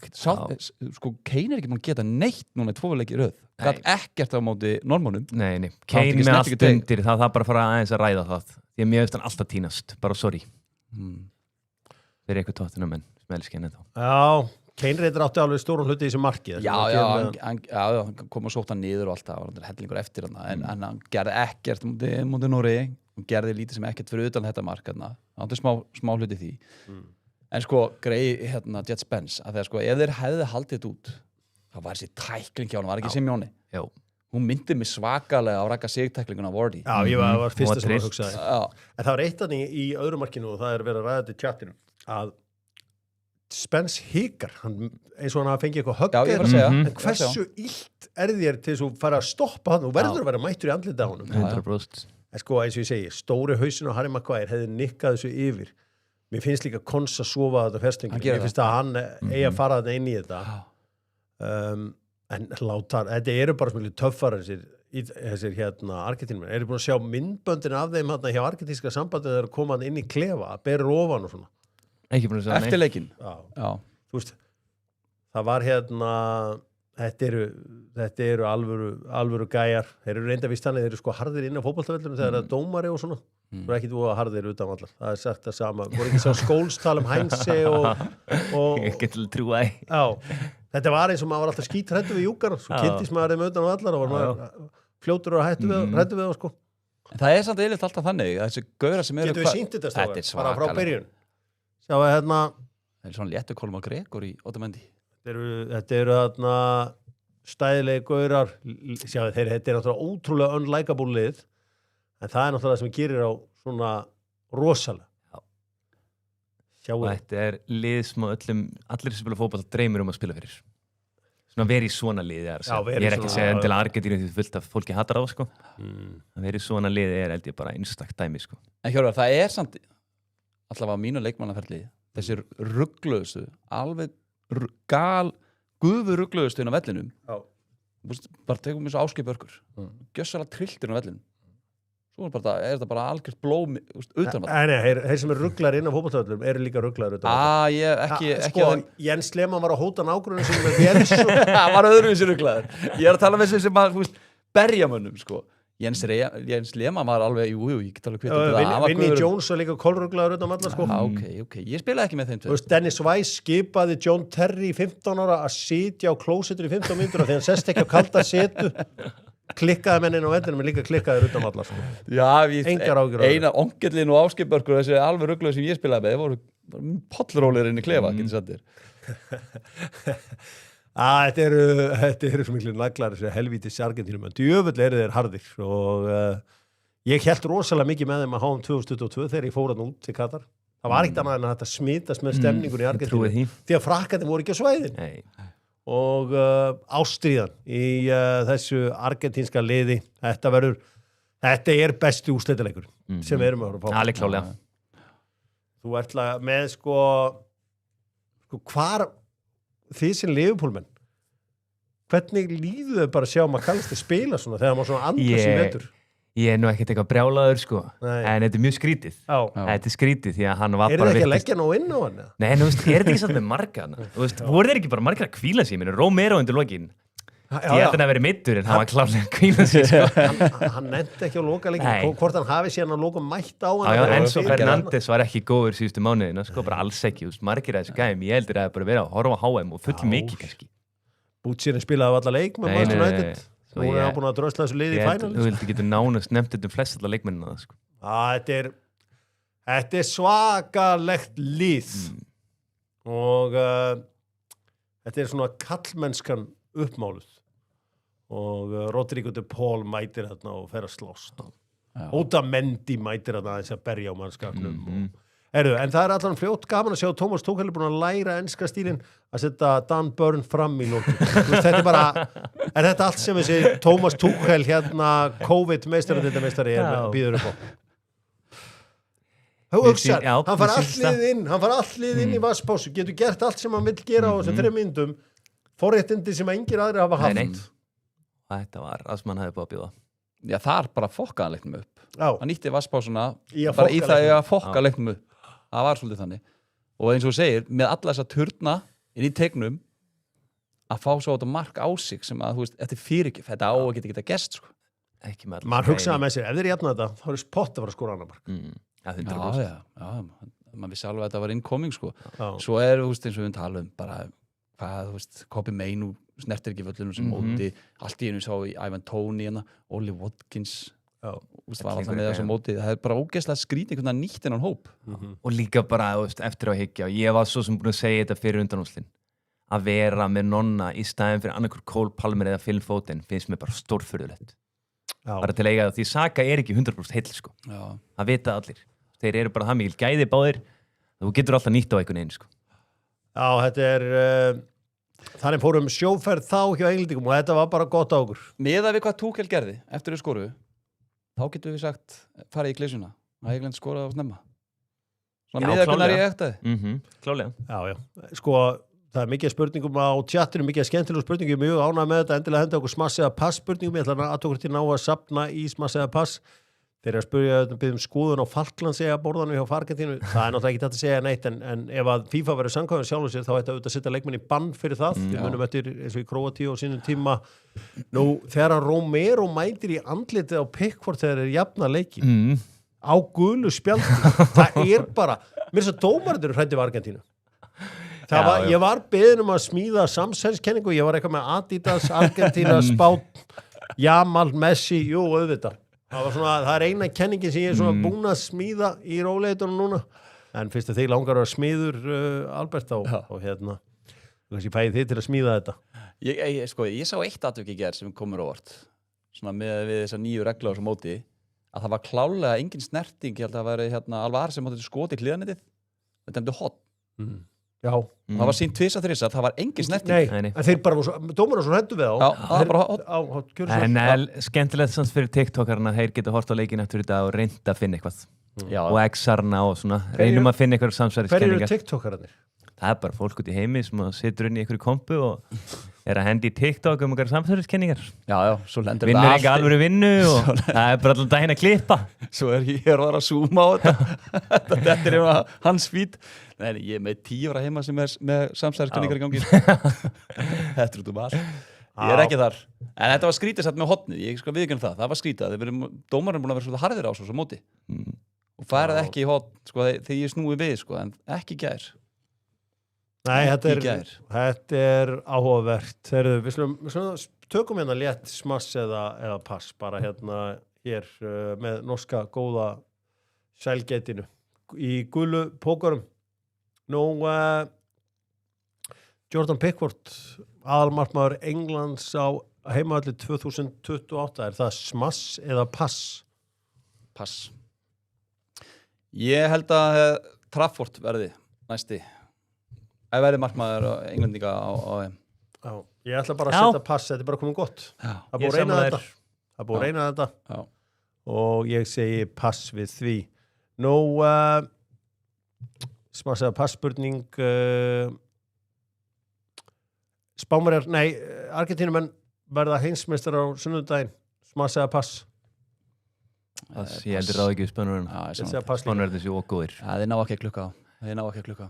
Kane er ekki búin að geta neitt núna í 2 leiki í röð. Gat ekkert á móti normunum. Nei. Kane með allt undir, það bara fara aðeins að ræða það. Því að mér veist hann alltaf tínast, bara sorry. Þeir eru eitthvað tóttunum menn sem elskir henni þá. Já, Kane reyndar átti alveg stóran hluti í þessu marki. Já, hann kom og sótt hann niður og allt það, var hellingur eftir hann, en hann gerði ekkert móti Noregi, hann gerði lítið sem ekkert fyrir utan þetta mark hann átti smá hluti því. En sko, greið Jet Spence, að þegar ef þeir hefði haldið þetta út, þá var þessi tækling hjá hann, var ekki Simeone. Já. Hún myndi mig svakalega á rækka sigtæklinguna af Vardy. Já, ég var fyrsta sem að hugsa það. En það var eitt hann í öðru markinu og það er verið að ræða þetta í chatinu, að Spence hikar, eins og hann hafa fengið eitthvað högg, en hversu illt er þér til þess að fara að stoppa hann og verður að vera mættur í andlita á honum. 100%. En sko, eins og ég segi, stóri hausinn á Harry Maguire hefði nikkað þessu yfir. Mér finnst líka Konsa að sofa þetta ferstingum. Mér finnst að hann eigi að fara þetta inn í þetta. En þetta eru bara svolítið töffar þessir Argentínum. Eru búin að sjá myndböndin af þeim hjá argentínska sambandi þegar þeir koma inn í klefa, að bera ofan og svona. Ekki búin að segja eftir leikinn. Já. Þú veist, það var þetta eru alvöru gæjar. Þeir eru reynda víst þannig, þeir eru sko harðir inn á fótboltavellunum þegar það er dómari og svona. Það er ekki þú að harðir utan allar. Það er sagt það sama. Voru ekki sá skólstal Heinze og ég get til að trúa því. Já. Þetta var eins og maður var alltaf skítrættu við júkar. Svo kynntist maður þeim utan allar og var maður fljótur og hættu við það sko. Það er samt eilíft alltaf þannig að þessi gaurar sem eru... Getum við sýnt þetta stafar? Bara frá byrjun. Sjá að það er svona léttu Kolmar Gregor í Otamendi. Þetta eru stæðilegi gaurar. Sjá þetta er náttúrulega ótrúlega unlikable lið. En það er náttúrulega það sem gerir á svona rosalega. Og þetta er lið sem allir sem spila fótbolta dreymir að spila fyrir. Svona verið í svona liði. Ég er ekki að segja til að Argentínu því fullt af fólki hattar á sko. Að verið í svona liði held ég bara einstakt dæmi sko. En Hjörvar, það er samt allavega mínu leikmannaferli þessir ruggluðustu, alveg gufu ruggluðustu inn á vellinum. bara tegum eins og Ásgeir Börkur gjössalega trilltir á vellinu svo er þetta bara algjört blóm utan Nei, þeir sem eru rugglar inn á fótboltavöllum eru líka rugglar utan ég ekki sko, Jens Lehmann var að hóta nágrunum sem með Jens hann var öðruvísi rugglaður ég er að tala með þessu sem að berjamönnum sko Jens Lehmann var alveg ég get alveg kvitað Vinnie Jones var líka kolrugglaður utan allar sko ok, ég spilaði ekki með þeim Dennis Weiss skipaði John Terry 15 ára að sitja á klósetur í 15 mínútur þegar hann sest ekki á kalda setu klikkaði mennin á vendinum en líka klikkaði utan allar sko. Engar ágjur eina ongellin og Ásgeir Börkur þessi alveg rugglaður sem ég spilaði með voru pollrólir inn í klefa þetta eru svo miklu naglar þessi helvítis Argentínum en djöfull eru þeir harðir og ég held rosalega mikið með þeim að HM 2022 þegar ég fór hann út til Katar það var ekkert annað en að þetta smitast með stemningun í Argentínu því að frakkarnir voru ekki á svæðin og ástríðan í þessu argentínska liði þetta er besti úrslitaleikur sem við erum að fá alveg klálega þú ert með sko hvar þið sem Liverpool-menn hvernig líðu þau bara að sjá McAllister spila svona þegar maður svona andast í vetur ég er nú ekkert eitthvað brjálaður sko en þetta er mjög skrítið þetta er skrítið því að hann var bara þið ekki að leggja ná inn á hann? Nei, er þetta ekki satt með marga voru þeir ekki bara margar að hvíla sig Romero undir lokin ég held að hann að vera meiddur en hann var klárlega að hvíla sig sko. hann nefndi ekki á lokaleikin hvort hann hafi síðan að loka mætt á hann Enzo Fernandes var ekki góður síðustu mánuðina sko bara alls ekki margir að þessu gæm ég heldur að bara vera að horfa á HM og full mikið kannski Bútsirinn spilaði á alla leik með Manchester United Nú er hann búin að drösla þessu liði í final Þú vildi getur nánast nefnt þetta flest allar leikmennina sko. Þetta er svakalegt lið og þetta er svona kallmennskan uppmáluð og Rodrigo de Paul mætir þarna og fer að slást Otamendi mætir þarna aðeins að berja á mannskapnum en það er allan fljótt gaman að sjá Thomas Tuchel er búin að læra enska stílinn að setja Dan Burn fram í lókin þetta er bara, er þetta allt sem þessi Thomas Tuchel hérna COVID-meistari býður upp á þú hugsar, hann far allt lið inn í vasspásu, getur gert allt sem hann vill gera á þessum 3 mínútum forréttindi sem engir aðri hafa haft þetta var að sem hann hefði búið að bjóða það er bara fokkaðan leiknum upp hann nýtti vasspásuna bara í það að fokka leiknum upp það var svolítið þannig og eins og þú segir, með alla þessa turna inn í tegnum að fá svo þetta mark á sig sem að, þú veist, þetta er fyrirgjöf þetta á að geta gest, sko ekki með maður hugsaði með sér, ef þeir jafna þetta þá er spott að fara að skora annar mark maður vissi alveg að þetta var incoming, sko svo er, þú veist, eins og við tala bara hvað, þú veist, Kobe Mainu snertir ekki völlunum sem móti allt í einu sá í Ivan Toney Ollie Watkins var alltaf með þessu móti það er bara ógeðslega skrítið einhvern veginn nýtt innan hóp og líka bara eftir á hyggja og ég var svo sem búin að segja þetta fyrir undanúslin að vera með nonna í staðin fyrir annarkur Cole Palmer eða Phil Foden finnst mér bara stórfurðulegt bara til að eiga það því Saka er ekki 100% heill sko það vita allir þeir eru bara það mikil gæði báðir þú getur alltaf nýtt á einhvern veginn sko þetta er þannig fórum sjóferð þá hjá Englendingum og þetta var bara gott á okkur miðað við hvað Tuchel gerði eftir þau skoruðu þá getum við sagt farið í klísuna að England skoraði á snemma svona miðað hvernig ég ektaði klálega sko það er mikið spurningum á tjattinu mikið skemmtilega spurningum mjög ánægð með þetta endilega henda okkur smassiða pass spurningum ég ætla að okkur til ná að safna í smassiða pass þeir eru að spyrja um skoðun á Falklandseyja borðanu hjá Argentínu það er náttúrulega ekki þetta að segja neitt en ef að FIFA verður samkvæmur sjálfur sér þá ætti að setja leikmenn í bann fyrir það við munum eftir eins og í Króatíu og sínum tíma nú þegar að Romero mætir í andlitið á Pickford þegar þeir jafna leiki á gulu spjaldi það er bara, mér er svo dómarður hræddi við Argentínu ég var beðin að smíða samsælskenningu ég var eitthvað með Adidas, Argentína, Spát Jamal, Messi, jú auðvitað það er eina kenningin sem ég er svona búin að smíða í róleitunum núna en fyrst að þið langar að smíður Albert og hérna kannski fæði þið til að smíða þetta ég sá eitt atvik í gerð sem komur óvart svona með við þessa nýju reglu á þessu móti að það var klálega engin snerting ég held að það væri hérna Alvar sem átti skoti í hliðanetið þetta hefði hot það var sínt 2-3 það var engin snerting en þeir bara dómarna svo hættu við en skemmtilegt samt fyrir TikTokarna þeir geta hort á leikin eftir þetta og reynda að finna eitthvað og X-arna og svona reynum að finna eitthvað samsæriskenningar hver eru TikTokarnir? það er bara fólk út í heimi sem situr inn í einhverju kompu og er að hendi í TikTok okkar samsverðiskenningar. Já, svo lendur Vinnur ekki alveg vinnu og það bara allan daginn að klippa. Svo ég að zooma á þetta. Þetta er hans feed. Nei, ég er með 10 ára heima sem er með samsverðiskenningar í gangi. Þetta er út allt. Ég er ekki þar. En þetta var skrítið satt með hotnið. Ég skal viðurkenna það. Það var skrítið. Dómarinn búin að vera svolítið harðir á svo móti. Og færið ekki í hotn, sko, þegar ég snúi við, sko, en ekki gær. Nei, þetta er áhugavert. Þegar við tökum hérna létt smass eða pass, bara hérna hér með norska góða sælgeitinu í gulu pókarum. Nú, Jordan Pickford, aðalmarkmaður Englands á heimavalli 2028, er það smass eða pass? Pass. Ég held að Trafford verði næsti. Það verði markmaður og englendinga á Já, ég ætla bara að setja pass, þetta er bara komið gott. Það búið að reyna þetta. Já. Og ég segi pass við því. Nú, smass eða passspurning, Spánverjar, Argentínumenn verða heimsmeistar á sunnudaginn, smass eða pass? Ég heldur ráð ekki Spánverjum. Spánverjum þessi ógóðir. Þeir ná ekki að klukka á.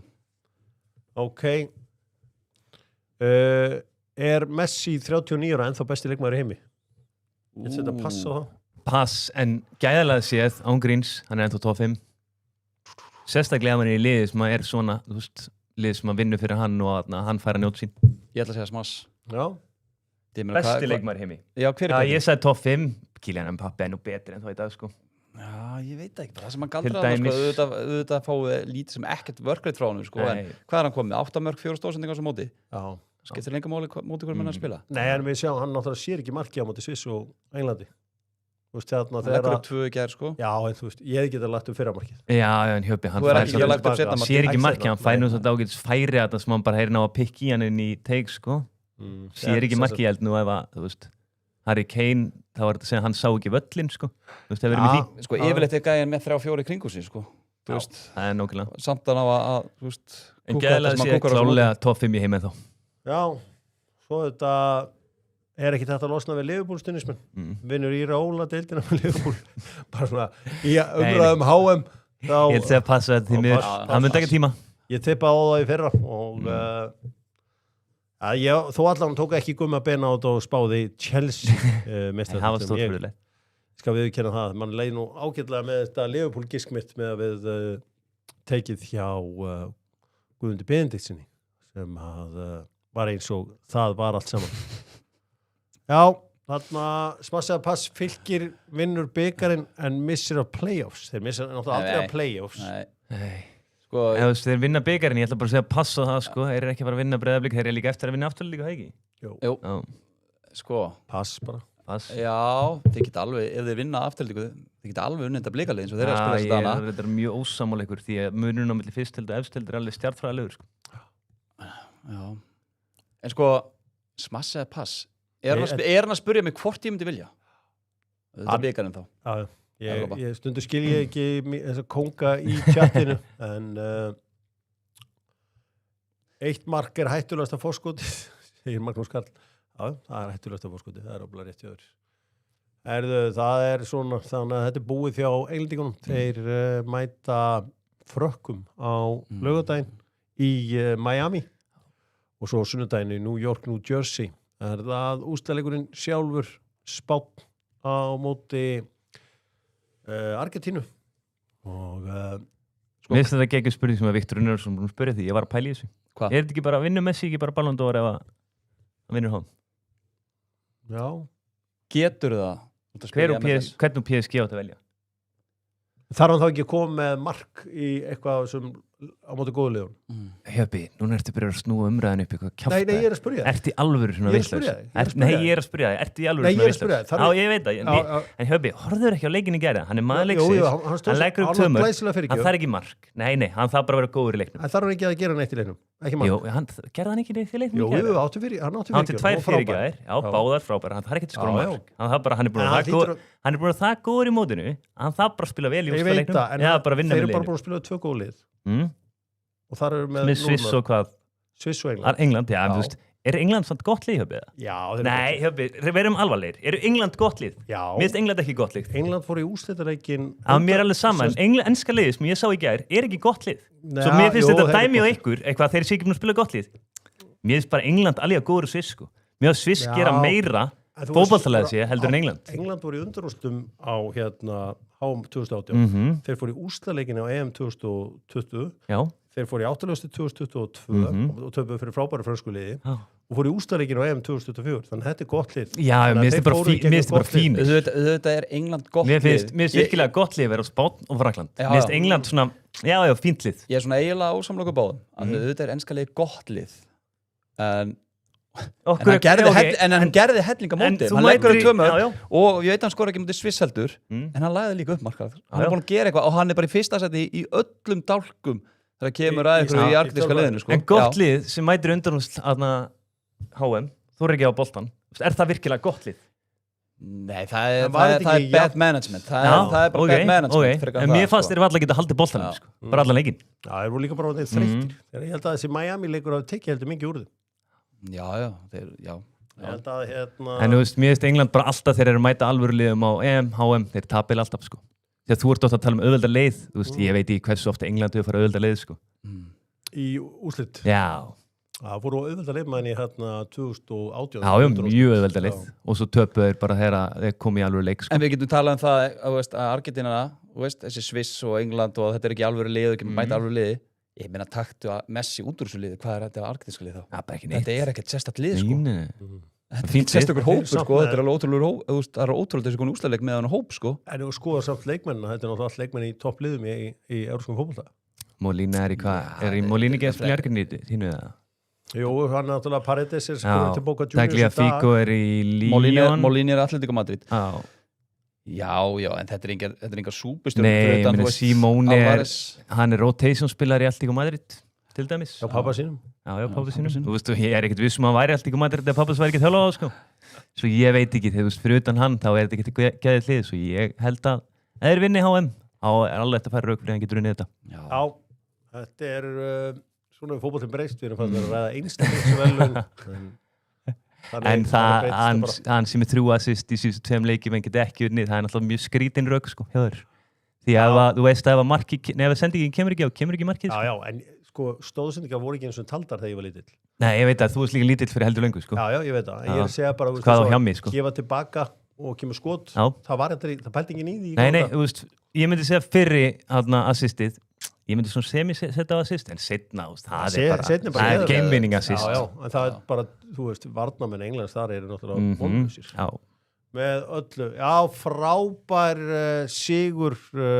Ok. Er Messi 39 ára ennþá besti leikmaður í heimi? Ég setja pass á það. Pass, en gæðalega séð ángríns, hann er ennþá top 5. Sérstaklega hann er í liði sem er svona, þú veist, liði sem að vinna fyrir hann og hann fær að njóta sín. Ég ætla að segja smass. Já. Besti leikmaður í heimi. Já, hver er ég sagði top 5. Kylian Mbappé er nú betri en þá í dag, sko. Já, ég veit ekki, það sem hann galdraði hann, sko, auðvitað fáið lítið sem ekkert workrate frá hann, sko, en hvað er hann komið? 8 mörk, 4 stóðsendingar sem móti? Já. Skiptir lengur móti hver menn að spila? Nei, en við sjáum, hann náttúrulega sér ekki marki á móti Sviss og Englandi. Þú veist, þarna hann leggur upp 2 í gær, sko. Já, en þú veist, ég hef getað lagt upp fyrramarkið. Já, en Hjöppi, hann sér ekki marki, hann fær nú þetta ágætis færi að það sem hann bara heyri ná að pikki hann inn í teik, sko. Sér ekki marki, ég held nú ef að, þú veist, Harry Kane, þá var þetta að segja að hann sá ekki völlin, sko. Þú veist, það verið með því. Sko, yfirleitt er gæðin með 3-4 kringu sig, sko. Þú veist, það er nákvæmlega. Samt að ná að, þú veist, en gæðilega sé klálega top 5 í heim en þá. Já, svo þetta er ekki þetta að losna við Liverpool-stuðningsmenn. Vinnur í Róla deildina með Liverpool. Bara svona, í umræðum HM. Ég held að passa þetta því miður. Það myndi ekki tíma. Ég tippaði á það í fyrra og þó allan tók ekki gumma bena á þetta og spáði Chelsea það var stórfurðulegt. Skal viðurkenna það, mann leið nú ágætlega með þetta Liverpool gisk mitt með að við tekið hjá Guðmundi Benediktsinni sem var eins og það var allt saman. Já, þarna smassaða pass, Fylkir vinnur bikarinn en missir af playoffs. Þeir missir náttúrulega aldrei af playoffs. Nei. Sko, þeir vinna bikarinn, ég ætla bara að segja pass á það, sko. Þeir ekki bara að vinna Breiðablik, þeir líka eftir að vinna afturlíka, það ekki? Jú. Sko. Pass bara. Pass. Já, þeir geta alveg, ef þeir vinna afturlíku, þeir geta alveg unnið þetta blikalið eins og þeir eru að spila þessu dana. Þetta er mjög ósammáleikur því að munurinn á milli fyrstdeild og efstdeild er alveg stjarnfræðilegur, sko. Já. En sko, smass eða pass, er hann að spyrja mig hvort ég myndi vilja? Þetta bikarinn þá. Já. Ég stundu skil ég ekki þess að konga í chatinu en eitt mark er hættulegasta forskotið, segir Magnús Karl. Já, það er hættulegasta forskotið, það er óbúinlega rétt hjá þér. Það er svona, þannig að þetta er búið hjá Englendingunum. Þeir mæta Frökkum á laugardaginn í Miami og svo sunnudaginn í New York, New Jersey. Það er úrslitaleikurinn sjálfur Spánn á móti Argentínu og Mér finnst þetta ekki spurning sem að Viktor Unnarsson spurði því, ég var að pæla í þessu. Hvað? Er þetta ekki bara að vinna Messi, ekki bara Ballon d'Or ef að vinnur hann? Já. Getur það? Hvernig PSG átt að velja? Þarf hann þá ekki að koma með mark í eitthvað sem á móti góðu liðun? Hjöppi, núna ertu byrjað að snúa umræðan upp eitthvað kjafta. Nei, ég er að spyrja þig. Ertu í alvöru svona veislaus? Nei, ég er að spyrja þig. Ertu í alvöru svona veislaus? Já, ég veit það. En Hjöppi, horfður ekki á leikin í gæri? Hann er maður leiksins. Hann leggur upp 2 mörk. Hann þarf ekki mark. Nei, hann þarf bara að vera góður í leiknum. En þarf hann ekki að gera neitt í leiknum? Ekki mark? Jú, hann gerði hann ekki neitt í leiknum. Jú, hann átti 2 fyrirgjafir. Já, báðar frábærar. Hann þarf ekki að skora mark. Hann er búin að það góður í mótinu. Hann þarf bara að spila vel í úrslitaleiknum. Eða bara vinna með liðinu. Þeir eru bara búin að spila 2 góð lið. Og þar eru með Sviss og hvað? Sviss og England, já, þú veist, Er England samt gott lið, Hjöppi? Já, þeir eru Nei, Hjöppi, við erum alvarlegir. Eru England gott lið? Já. Mér finnst England ekki gott lið. England fór í úrslitaleikin Mér er alveg saman. Enska liðið sem ég sá í gær er ekki gott lið. Nei, Svo mér finnst jú, þetta þeir eru dæmi á gott. ykkur, eitthvað þeir sé ekki búin að spila gott lið. Mér finnst bara England alveg góður Sviss, sko. Mér finnst Sviss Já. gera meira En þú fótboltalega veist, sé heldur en England. England voru í undanúrslitum á HM 2018 þeir fóru í úrslitaleikin á EM 2020 Já. þeir fóru í áttalösti 2022 og töpuðu fyrir frábæri frönsku liði og fóru í úrslitaleikin á EM 2024 þannig að þetta er gott lið Já, mér finnst þetta bara fínir. Auðvitað er England gott Mér finnst virkilega gott lið að vera á Spán og Frakkland. Mér finnst England svona, já, fínt lið. Ég er svona eiginlega ósamlega báðum að auðvitað er enska liðið gott lið en hann gerði hellinga móti hann leikur á 2 mörk og ég veit hann skora ekki mútið Sviss heldur en hann lagði líka upp markað hann er búin að gera eitthvað og hann er bara í fyrsta seti í öllum dálkum þegar kemur að einhverju í arktíska liðinu sko. En gott lið sem mætir undanúrslit HM, þú er ekki á boltan er það virkilega gott lið? Nei, það er bad management það er bara bad management en mér fannst þeir var alltaf geta haldið boltanum sko. Bara allan leikinn Já, þeir voru líka bara þreyttir ég held að þessi Miami leikur hafi tekið heldur mikið úr þeim Já. Ég held að En þú veist, mér finnst England bara alltaf þeir eru að mæta alvöru liðum á EM, HM, þeir tapil alltaf sko. Þegar þú ert ofta að tala um auðvelda leið, þú veist, ég veit ekki hversu ofta England hefur farið auðvelda leið sko. Í úrslit Já. Það voru auðvelda leið manni 2018 Já, mjög auðvelda leið og svo töpuðu þeir bara þeir komið í alvöru leik sko. En við getum talað um það að Argentina, þessi Sviss og England og þetta er ekki alvöru lið, ekki mæta alvöru liði Ég meina taktu að Messi út úr þessu liði, hvað er þetta argentíska lið þá? Ja, bara ekki neitt. Þetta er ekkert sérstakt lið sko. Þetta er Fínt ekki sérstakur hópur sko, þetta er með- alveg ótrúlegur hóp, það er ótrúlega þessi konu úrslagleik með hann hóp sko. En þú skoðar samt leikmennina, þetta er náttúrulega allt leikmenn í toppliðum í európskum fótbolta. Molina er í hvað? Er í Molina ekki að spila Argentínu þínu eða? Jú, hann er náttúrulega Paredes er skoðið til Boca Juniors Tagliafico er í Lyon. Molina er Atletico Madrid. Já, en þetta er engar súpustjórn. Nei, ég meina Simone hann er rotation spilari í Atletico Madrid til dæmis. Já, pappa sínum. Já, pappa sínum. Þú veist, ég er ekkert vissum að hann væri Atletico Madrid eða pappas væri ekki þjálfað á, sko. Svo ég veit ekki, þú veist, fyrir utan hann, þá er þetta ekki geðið hlið, svo ég held að ef þeir vinni HM, þá er alveg þetta að færa rauk fyrir að hann getur unnið þetta. Já, þetta er svona fótbollin breyst, við erum fannst að ræða einstaklingsvelun. En hann sem er 3 assist í síðustu 2 leikjum en geti ekki unnið, það er náttúrulega mjög skrítin rauk, sko, hjá þér. Því að þú veist að ef sendingin kemur ekki markið, sko. Já, en sko, stóðsendingar voru ekki eins og taldar þegar ég var lítill. Nei, ég veit að þú veist líka lítill fyrir heldur löngu, sko. Já, ég veit það. Ég er að segja bara, hvað á hjá mig, sko. Gefa tilbaka og kemur skot. Já. Það pældi enginn í því. Nei, þú veist, ég myndi segja fyrri assistið, ég myndi svona semi-setta á assist, en setna, það er bara game-winning assist. Já, en það er bara, þú veist, varnamenn Englands þar eru náttúrulega vonlausir. Já. Með öllu, já, frábær sigur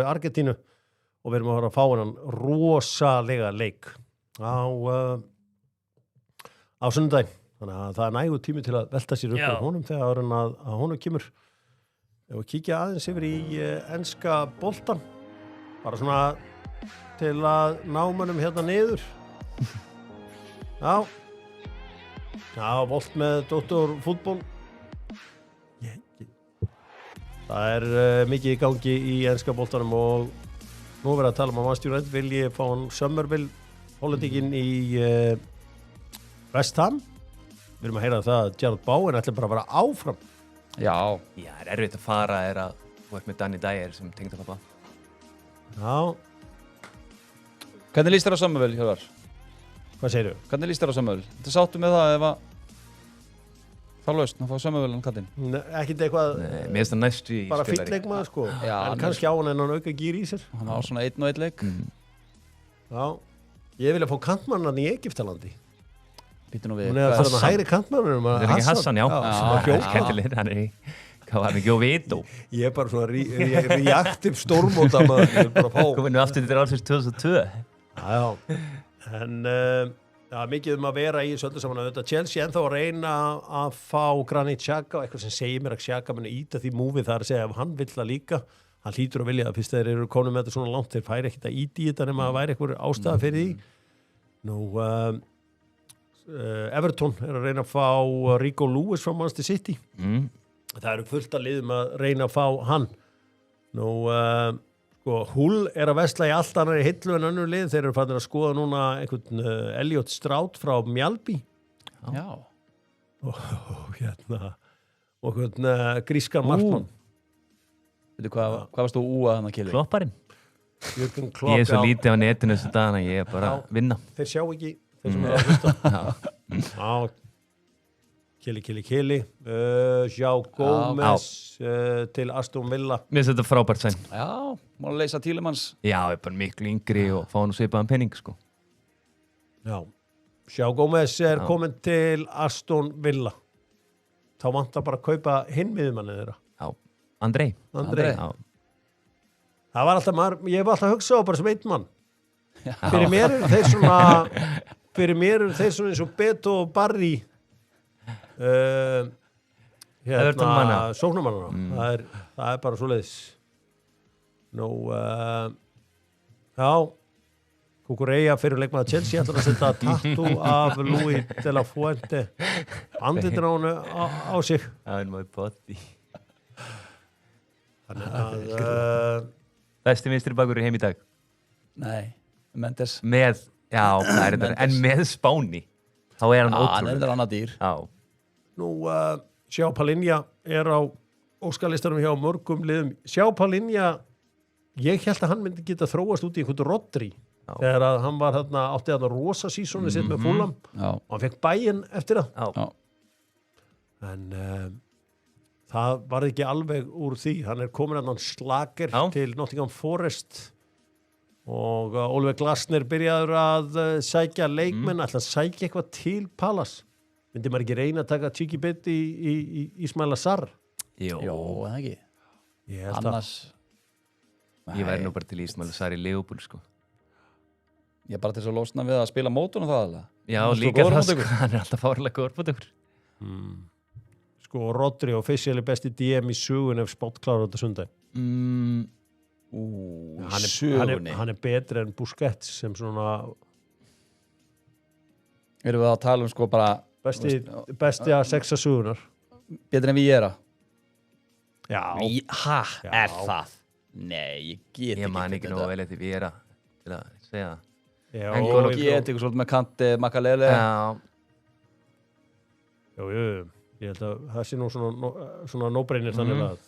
Argentínu og við erum að fara að fá hennan rosalega leik á sunnudaginn. Þannig að það er nægur tími til að velta sér upp á honum þegar að honum kemur. Ef við kíkja aðeins yfir í enska boltan, bara svona til að ná mönnum hérna niður. Já, volt með Dr. Fútból. Það er mikið í gangi í enska boltanum og nú verður að tala um að Manchester United vilji fá hann Summerville Hollendingin í West Ham. Við erum að heyra það að Gerard Bowen ætla bara að vera áfram. Já, það er erfitt að fara þú ert með Danny Dyer sem tengdapappa. Já. Hvernig líst þér á Summerville, Hjörvar? Hvað segirðu? Hvernig líst þér á Summerville? Þetta sáttu með það ef að fara laust, hann fá Summerville hann kattinn. Ekkert eitthvað mér finnst það næstu í bara fýll leikmaður sko. Já, en kannski á hann en hann auka gýr í sér. Hann á svona 1 og 1 leik. Já. Ég vilja fá kantmannan í Egyptalandi. Býtu nú við. Hún er að fara hægri kantmannum. Það er ekki Hassan, já. Það er skemmtilegir, hann er hvað var mikið og vitó. Ég er bara svona reaktiv stórmóta maður. Ég vil bara fá. Kominu aftur til ársins 2002. Já. En mikið að vera í þessu öllu saman að þetta Chelsea ennþá að reyna að fá Granit Xhaka og eitthvað sem segir mér að Xhaka muni íta því múfið þar að segja ef hann vill það líka, hann hlýtur að vilja það fyrst þeir eru konum með þetta svona langt, þeir færi ekkert að íti í þetta nema að væri eitthvað ástæða fyrir því. Nú, Everton er að reyna að fá Rico Lewis frá Manchester City. Það eru fullt að liðum að reyna að fá hann. Nú, Hull er að vesla í allt annar í hillu en önnur lið. Þeir eru fannir að skoða núna einhvern Elliot Strout frá Mjálby. Já. og hérna og hérna grískan markmann Veitu hvað varst þú úað hann að Kili? Klopparinn. Jürgen Klopp. Ég er svo já. lítið á netinu þessu dagana, ég er bara að vinna. Þeir sjá ekki, þeir sem er að hlusta. Já, Kili. Sjá Gómez til Aston Villa. Mér finnst þetta frábært sæn. Já, má leysa Tílemanns. Já, ég er bara miklu yngri og fá hann svipaðan penning, sko. Já, Sjá Gómez komin til Aston Villa. Þá vantar bara að kaupa hinn miðjumannið þeirra. Já, Andrei. Já. Það var alltaf maður, ég hef alltaf hugsað á bara sem einn mann. Fyrir mér eru þeir svona eins og Beto og Barry sóknarmannana. Það er bara svoleiðis. Nú, já, Kukureya fyrir leikmaður Chelsea ætlar að setja tattoo af Louis de la Fuente andlitin á sig. Það er mjög bótti. Þannig að Besti vinstri bakur í heim í dag. Nei, Mendes. Með, já, það er þetta. En með Spáni. Þá er hann Hann ótrúlega. er annað dýr. Já. nú, Sjá Palinja er á óskalistanum hjá mörgum liðum. Sjá Palinja, ég held að hann myndi geta þróast út í einhvern Rodri. Þegar að hann var þarna, átti þarna rosa sísónu sitt með Fulham Já. og hann fekk bæinn eftir það. Já. En það var ekki alveg úr því. Hann er komin að hann slager til Nottingham Forest og Oliver Glasner byrjaður að sækja leikmenn, ætla að sækja eitthvað til Palace. Myndi maður ekki reyna að taka cheeky bit í Ismail Assar? Jó, það ekki. Ég held Annars Ég væri nú bara til Ismail Assar í Liverpool, sko. Ég er bara til þess að losna við að spila mótun og það alveg. Já, Hann er svo líka góður á það, móti sko. ykkur. Hann er alltaf fárlega góður på ykkur. Sko, Rodri officially besti DM í sögun ef spott klára þetta sundag. Sögunni. Hann er betri en Busquets sem svona Erum við að tala sko bara besti að sexa sögunar. betri en við gera? Já. Er það? Nei, ég get Ég man ekki nógu vel eftir við er til að segja það. Já, En Ég get eitthvað svolítið með Kanti, Makalele. Já. Jú. Ég held að það sé nú svona no-brainer þannig að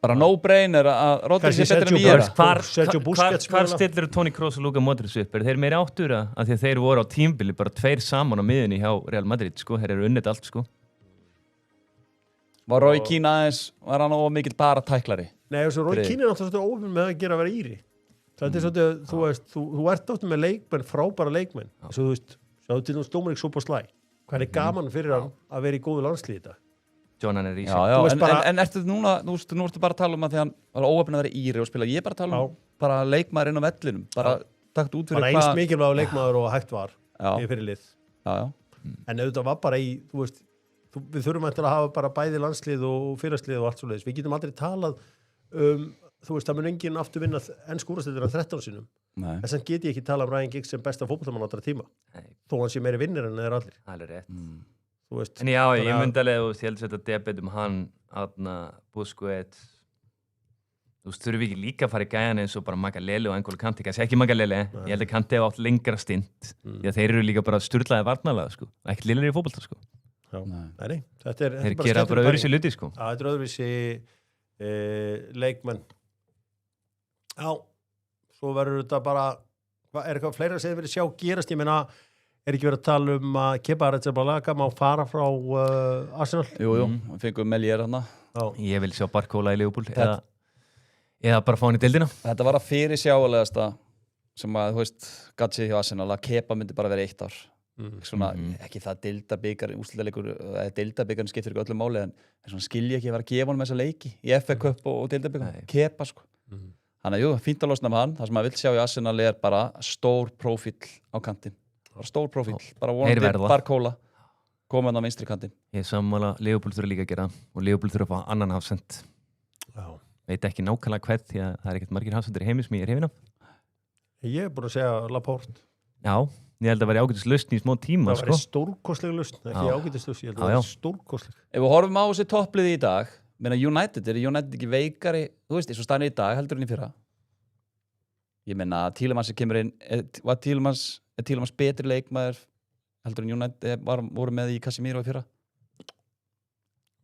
Bara no-brainer að Rodri sé Kannski betri en Sergio við gera. Busquets. Sergio Busquets Hvar stillir Toni Kroos og Luka Modric upp? Er þeir meiri áttur að því að þeir voru á tímbili bara tveir saman á miðunni hjá Real Madrid, sko? Þeir eru unnið allt, sko. Var Roy Keane aðeins, var hann ómikill bara tæklari? Nei, þessu Roy Keane er náttúrulega ófinn með að gera að vera íri. Það er svolítið, þú ert átt með leikmenn, frábæra leikmenn. Svo þú veist, sjáðu til Dominic Szoboszlai. Hvað er gaman fyrir hann að vera í góðu landslið þetta? Jonan er í sig. Já, en ertu núna, nú ertu bara að tala um að því hann var óöfn að vera íri og spila. Ég er bara að tala um bara leikmaður inn á vellinum. Bara takt út fyrir bara einst mikilvægur leikmaður og hægt var í fyrirlið. Já. En auðvitað var bara í, þú veist, við þurfum að hafa bara bæði landslið og fyrarslið og allt svo leiðis. Við getum aldrei talað þú veist, það mun enginn aftur vinna ensku úrvalsdeildina 13 sinum. En sem get ég ekki tala um Ryan Giggs sem besta fótboltamann allra tíma. Þó hann sé meiri vinnir en þeir allir. Það er rétt. Þú veist. En já, ég myndi alveg, þú veist, ég held að þetta debet hann, Busquets. Þú veist, þurfum við ekki líka að fara í gæjan eins og bara Makalele og N'Golo Kanté. Kanski ekki Makalele, ég held að Kanté hafa átt lengra stint. Því að þeir eru líka bara sturlaði varnarlega, sko. Ekkert liðlegir í fótbolta, sko. Nei, þetta er þeir gera bara öðruvísi hluti, sko. Já, þetta er öðruvísi leikmenn. Já, svo verður þetta bara, er eitthvað fleira sem þið verið sjá gerast? Ég meina, er ekki verið að tala um að Kepa Arrizabalaga má fara frá Arsenal? Jú, fengum Melier hana. Ég vil sjá Barcola í Liverpool eða bara fá hann í deildina. Þetta var að fyrir sjáulegasta sem að, þú veist, gatsi hjá Arsenal að Kepa myndi bara vera 1 ár. Svona, ekki það deildabikar úrslitaleikur, deildabikarinn skiptir ekki öllu máli en svona skilja ekki að vera að gefa hann með þessa leiki í FA Cup og deildabikar. Kepa, sko. Þannig að jú, fínt að losna með hann. Það sem maður vill sjá í Arsenal er bara stór prófíl á kantinn. Bara stór prófíl. Bara vonandi Barcola komið hann á vinstri kantinn. Ég sammála, Liverpool þurfa líka að gera og Liverpool þurfa að fá annan hafsend. Veit ekki nákvæmlega hvert því að það er ekkert margir hafsendur í heimi sem ég er hefinn af. Ég er búin að segja Laporte. Já, ég held að það væri ágætis lausn í smá tíma. Það væri stórkostleg lausn, ekki ágætis lausn. Ég held að það væri stórkostleg. Ef við horfum á þessi toppliði í dag, meina United ekki veikari, þú veist, eins og staðan í dag heldur en í fyrra. Ég meina, Tielemans sem kemur inn, er Tielemans betri leikmaður heldur en United voru með í Casemiro í fyrra?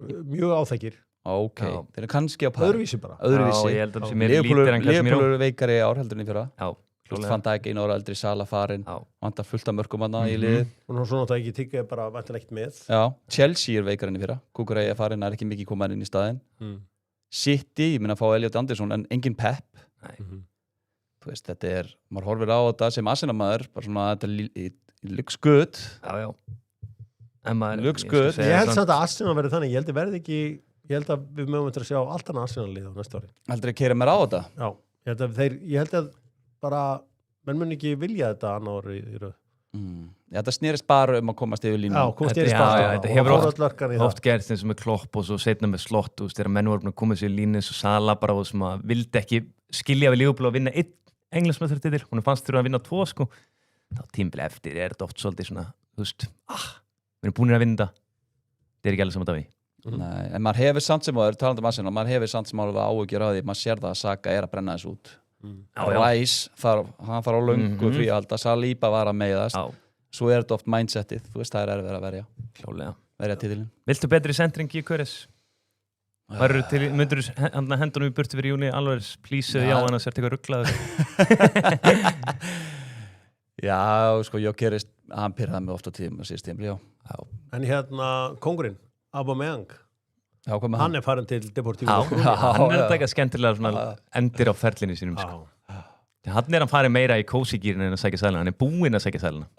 mjög áþekir, Ok, Já. þeir eru kannski á pari. öðruvísi bara. Öðruvísi. Já, ég held að það sé meira lítir en Leopold Casemiro. eru veikari í ár heldur en í fyrra. Já, klárlega. Fann dag einu ára eldri Sala farin, Já. vantar fullt af mörkum hana í liðið. Og nú svona það ekki tyggja bara vantilega ekkert með. Já, Chelsea er veikari en í fyrra. Kukureya farin, er ekki mikið komað inn í staðinn. City, ég minna að fá Elliot Anderson en engin Pep. Þú veist, þetta er, maður horfir á þetta sem Arsenal-maður, bara svona, þetta looks good. Já. En maður... Looks ég skal good. segja Ég held samt- samt að Arsenal verði þannig, ég held að verði ekki, ég held að við mögum eftir að sjá allt annað Arsenal-lið á næsta ári. Heldur að keira mér á þetta? Já, ég held að bara, menn mun ekki vilja þetta annar ári í röð. Þetta snerist bara að komast yfir línu. Já, komst ég í Já, spara já, og þetta hefur fór öll örkan í það. oft gerst eins og með Klopp og svo setna með Slott, þú veist, þegar menn voru búin að koma sér í línu eins og Sala bara og sem að vildi ekki skilja við Liverpool og vinna einn englandsmeistaratitil, hún fannst þurfa að vinna 2 sko, þá tímbil eftir er þetta oft svolítið svona, þú veist, við erum búin að vinna þetta er ekki alveg saman Daví. Nei, en maður hefur samt sem áður, talandi um Arsenal, maður hefur samt sem áður áhugjur á því, maður sér það að Saka er að brenna þessu út. Rice, hann þarf á löngu frí að halda, Saliba var að meiðast, Já, svo er þetta oft mindsetið, þú veist, það er erfið að klálega. verja titilin. Viltu betri sendring í Köres? Varur til, myndur þú hendunum í burtu fyrir Júni alveg plísuð já, en það sért eitthvað rugglaður. Já, sko, Jókerist, hann pyrraði mig oft á tíðum að síðust tímli, já. En hérna, kongurinn, Aubameyang, Já, hvað með hann er farin til Deportivo. Hann er þetta eitthvað skemmtilega svona endir á ferlinni sínum sko. Hann er að fara meira í kósigýrin en að sækja sæluna, hann er búinn að sækja sæluna.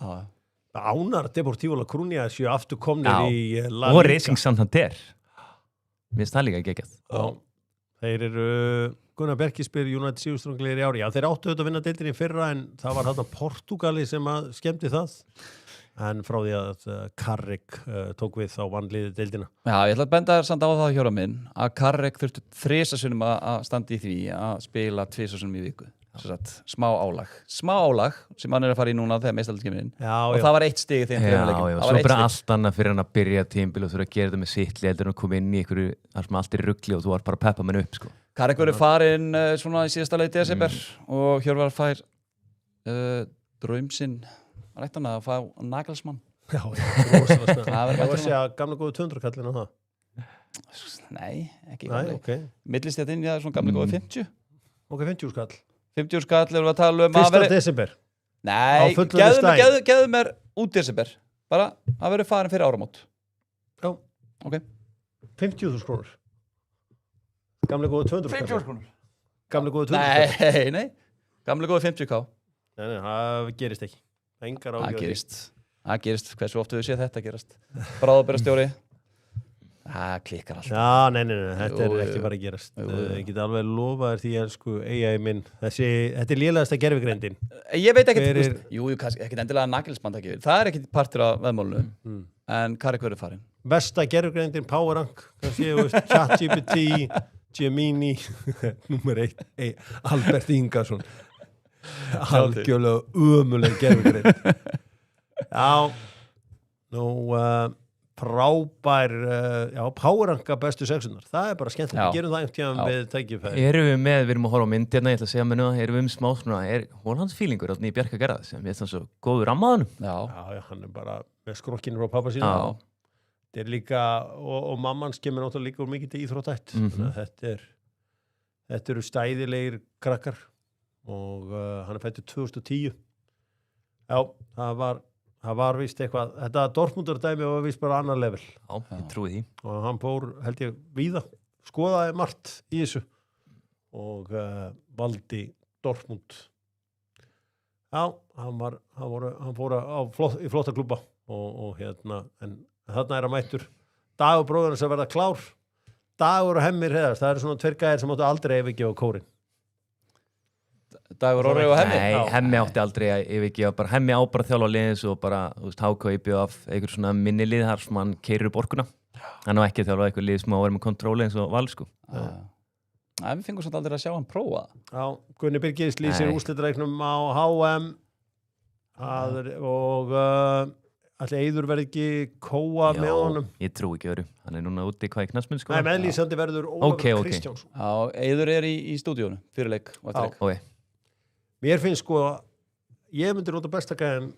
Ánar Deportivo La Coruña séu aftur komnir í La Og Liga. Racing Santander. Mér finnst það líka geggjað. Já. Þeir eru Gunnar Berki spyr United síðustranglegir í ári. Já, þeir áttu auðvitað að vinna deildinni í fyrra en það var þarna Portugali sem að skemmti það. En frá því að Carrick tók við þá vannliði deildina. Já, ég ætla að benda þér samt á það hjóra minn að Carrick þurftu 3 sinnum að standa í því að spila 2 sinnum í viku. Smá álag sem hann er að fara í núna þegar meistaldskemurinn og það var 1 stig í þeim Já, svo bara allt annað fyrir hann að byrja tímbil og þú þurfa að gera þetta með sittli heldur en að koma inn í einhverju sem allt er ruggli og þú var bara að peppa menn upp sko. Carrick verður farinn svona í síðasta leið desember og Hjörvar fær draumsinn rættan að fá Nagelsmann. Já, rosalega spennandi. Það verður Það var að bættur segja gamla góðu 200 kallin á það. Nei, ekki Nei, gamli. ok. Millistjættinn, já, svona gamli góði 50. Ok, 50 skall. 50 skall erum við að tala um 1. desember. Á Nei, fullveldisdaginn. geðu mér út desember. Bara, það verður farin fyrir áramót. Já. Ok. 50.000 krónur. Gamla góðu 200 skall. krónur. Gamla góðu 200 skall. Nei. Gamli góði 50k. Nei, það gerist ekki. Engar ágjörði. Það gerist. Hversu oft við séð þetta gerast? Bráðabærastjóri. Það klikkar alltaf. Já, nei, þetta Jú, er ekki jú. bara að gerast. Jú. Ég get alveg lofað þér því að sko AI minn, þetta er lélegasta gerfigreindin. Ég veit ekkert, Hver þú er- veist, jú, kannski ekkert endilega Nagelsmann takk yfir. Það er ekkert partur af veðmálunu. En Carrick verður farinn. Besta gerfigreindin, PowerRank, kannski, þú veist, ChatGPT, Gemini, nummer 1, Albert Ingarsson. Algjörlega ömuleg gerfigreind. Já, nú, frábær, já, PowerRanka bestu sexunar. Það er bara skemmtilegt. Já. Við gerum það einhvern tíðan Já. við tækifæri. Við erum að horfa á myndina, ég ætla að segja mér nú að erum við smá svona, er Hóllandsfílingur í Bjarka Gerðar sem ég þannig svo góður rammaðanum. Já. Já, hann er bara með skrokkinu frá pappa sína. Já. Þetta er líka, og mammans kemur náttúrulega líka úr mikið til íþróttætt. Þannig að þetta eru stæðilegir krakkar og hann er fættur 2010. Já, það var víst eitthvað, þetta Dortmundar dæmi var víst bara annar level Já, ég trúi því. og hann fór, held ég, víða, skoðaði margt í þessu og valdi Dortmund. Já, hann fór í flotta klúbba og hérna, en þarna er hann mættur. Dagur bróðurinn sem verða klár, Dagur og Hemmir Heiðars, það eru svona 2 gæðir sem áttu aldrei yfirgefa kórinn. Dagur Orri og Hemmi. Nei, Hemmi átti aldrei að yfirgefa, bara Hemmi á bara þjálfa liðins og bara, þú veist, HK IBF, einhver svona minni lið þar sem hann keyrir upp orkuna. Hann á ekki að þjálfa eitthvað lið sem á að vera með kontróli eins og Val, sko. Nei, við fengum svolítið aldrei að sjá hann prófa. Já, Gunni Birgis lýsir Nei. úrslitareiknum á HM og allir Eiður verði ekki kóa með honum. Ég trú ekki öru. Hann er núna úti hvað í knattspyrnu, sko. Nei, meðlýsandi verður Ólafur Ok. Kristjánsson. Já, Eiður er í stúdíónu, fyrir leik og eftir leik. Ok. Mér finnst sko, ég myndi nota besta gæðin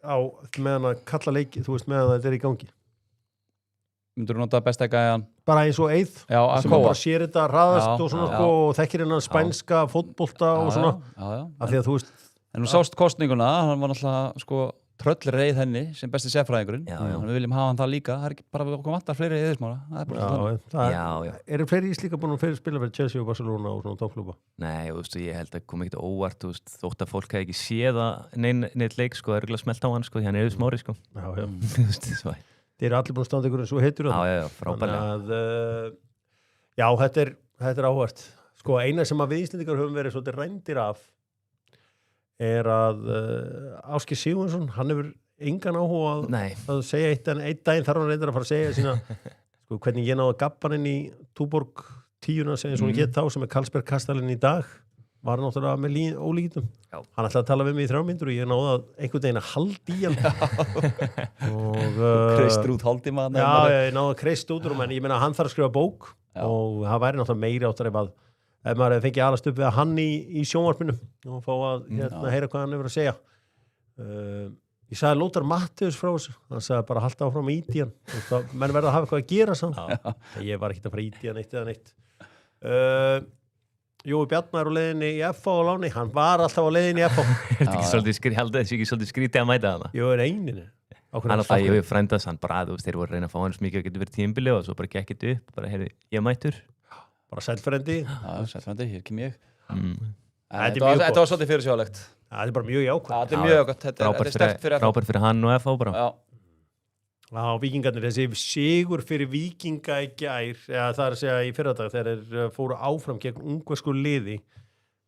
á meðan að kalla leiki, þú veist, meðan þetta er í gangi. myndur þú nota besta gæjan? bara eins og Eið Já, að sem kóa. bara sér þetta hraðast Já, og svona já. sko, og þekkir hennar spænska fótbolta og svona, Já. af því að þú veist En þú sást kostninguna, hann var náttúrulega sko tröll reið henni sem besti sérfræðingurinn. Já. Við viljum hafa hann það líka. Það ekki bara okkur vantar fleiri eðismála. Það er bara þannig. Já. Eru fleiri íslíka búin að fyrir spila fyrir Chelsea og Barcelona og svona tókklúba? Nei, þú veist, ég held að kom ekkert óvart, þú veist, þótt að fólk hefði ekki séð að neitt leik, sko, það er örugglega smelt á hann, sko, því hann er smári, sko. Já. Þú veist, svo. Þeir eru allir búin að standa ykkur en svo heitur Já, frábærlega. Já, þetta er áhvert. Sko, eina sem að við Íslendingar höfum verið svolítið rændir af er að Ásgeir Sigurðsson, hann hefur engan áhuga að segja einn daginn þarf hann reyndar að fara að segja sína sko, hvernig ég náði gabbaninn í Túborg 10 segja svona gett þá sem er Karlsberg Kastalinn í dag var náttúrulega með ólíkitum hann ætlaði að tala við mig í 3 mínútur og ég náði að einhvern veginn að haldi í hann og kreistur út hálftíma ég náði að kreist út en ég meina að hann þarf að skrifa bók og það væri náttúrulega meiri áttar ef maður fengi alast upp við að hann í sjónvarpinu og fá að heyra hvað hann hefur að segja ég sagði Lóthar Matthäus frá þessu hann sagði bara halda áfram í ídían menn verða að hafa eitthvað að gera samt ég var ekki að fara í ídían eitt eða neitt Jói Bjarnar á leiðinni í FH á láni hann var alltaf á leiðinni í FH Er þetta ekki svolítið skrítið að mæta hana? Jú, eininu Hann alltaf, ég hef frændast hann bara, þú veist, þeir voru að reyna að fá hann svo mikið að getur verið tímabili og svo bara gekk þetta upp, bara, heyrðu, ég mættur bara sælfrendi hér kem ég Þetta var svolítið fyrirsjóðalegt þetta er bara mjög jákvæmt þetta er mjög gott, þetta er sterkt fyrir frábært fyrir hann og FH bara Víkingarnir, þessi sigur fyrir Víkinga í gær eða það er að segja í fyrradag þegar þeir fóru áfram gegn ungversku liði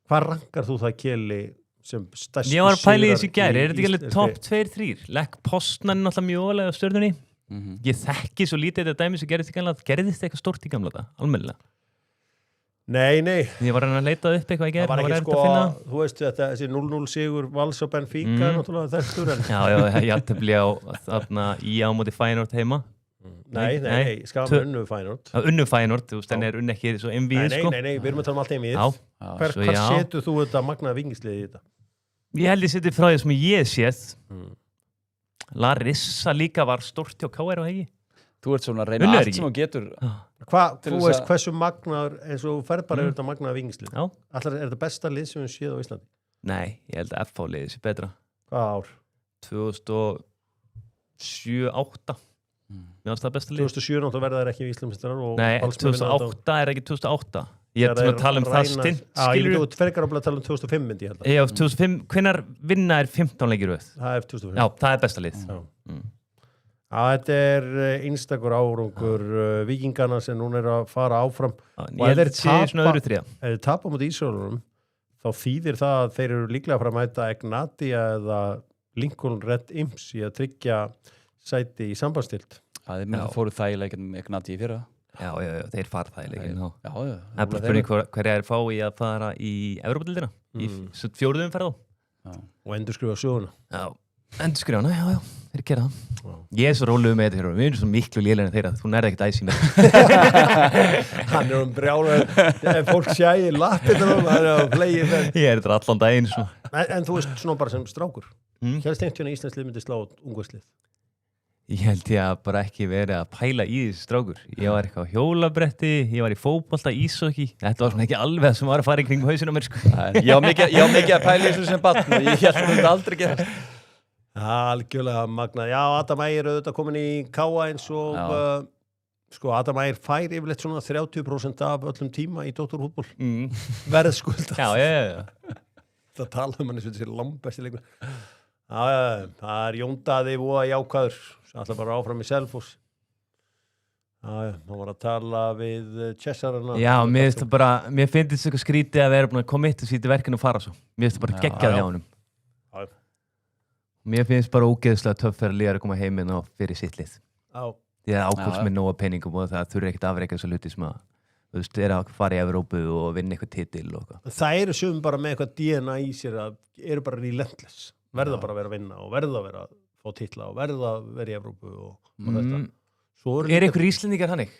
hvað rankar þú það Keli sem stærstu Ég var að pæla í þessu í gær, er þetta ekki alveg top 2-3? Lekk Postman náttúrulega mjög ólega á stjörnunni Ég þekki svo lítið þetta dæmi sem gerðist eitthvað stórt í gamla þetta, almennilega Nei Ég var að leita upp eitthvað í gær Það var ekki sko, þú veist þetta þessi 0-0 sigur Vals og Benfica náttúrulega þekktur Já, ég aðtöfli á þarna í móti Feyenoord heima Nei, skam unnu Feyenoord Unnu Feyenoord, þú veist, en er unnu ekki svo MV sko Nei, við erum að tala um allt heimið Hvað setur þú þetta magnaða vingisliði í þetta? Ég held ég setið frá því sem ég séð Larissa líka var stórt hjá KR og hegi Þú ert svona að reyna allt sem þú getur Þú veist hversu magnaður eins og ferð bara yfir þetta magnaða vingislið Allar er þetta besta lið sem við séð á Íslandi? Nei, ég held að FH-liðið sé betra Hvað ár? 2007-08 Mér finnst það besta lið 2007 náttúrulega verða þær ekki í Íslandsmeistarar Nei, 2008 er ekki 2008 Ég er að tala um það stint Ég myndi frekar að tala um 2005 myndi ég held að Já, 2005, hvenær vinna er 15 leikir röð? Það er 2005 Já, það er besta lið Þetta er einstakur árangur Víkingana sem núna er að fara áfram Ég held að þetta sé svona öðru þriða Ef þeir tapa mútið Ísraelunum þá þýðir það að þeir eru líklega að fara að mæta Egnatia eða Lincoln Red Imps í að tryggja sæti í sambandstild Það fóru það í leikinn Egnatia í fyrra Já, þeir fara það í leikinn Það er bara spurning hverja er fá í að fara í Evrópadildina í 4. umferð og endurskrifa söguna Já Endurskrifa hana, já, þeir gera það Ég er svo róluð með þetta, við erum svo miklu lélegin þeirra, þú nærði ekkert æs í mér Hann er brjálaður ef fólk sjæði lappið hann er að plegi þeim Ég er þetta allan daginn En þú veist svona bara sem strákur Hélst einhvern veginn Íslandslið myndi slá ungverslið Ég held ég að bara ekki verið að pæla í þessu strákur Ég var eitthvað á hjólabretti, ég var í fótbolta, íshockey Þetta var svona ekki alveg sem var að fara í kringum hausinn á mér sko. Ég var mikið að pæla í þessu sem barn og ég held að þetta aldrei gerast Algjörlega magnað. Já, Adam Ægir auðvitað komin í K.A. eins og sko Adam Ægir fær yfirleitt svona 30% af öllum tíma í doktorfútból verðskulda það tala um hann eins og þessi langbesti leikur það er Jón Daði voða jákvæður alltaf bara áfram í Selfoss hann var að tala við Cesarana Já, mér finnst þetta eitthvað skrítið að vera búin að koma eitt og sýti verkinu og fara svo mér finnst þetta bara geggjað hjá honum Mér finnst bara ógeðslega töff fyrir að liða að koma heiminn og fyrir sitt lið. Því að ákvæmst með nóga peningum og það þurfi ekkert afreika þessu hluti sem að þú veist, er að fara í Evrópu og vinna eitthvað titil og eitthvað. Það eru sumum bara með eitthvað DNA í sér að eru bara relentless. Verða bara að vera að vinna og verða að vera að fá titla og verða að vera í Evrópu og þetta. Er einhver Íslendingar hannig?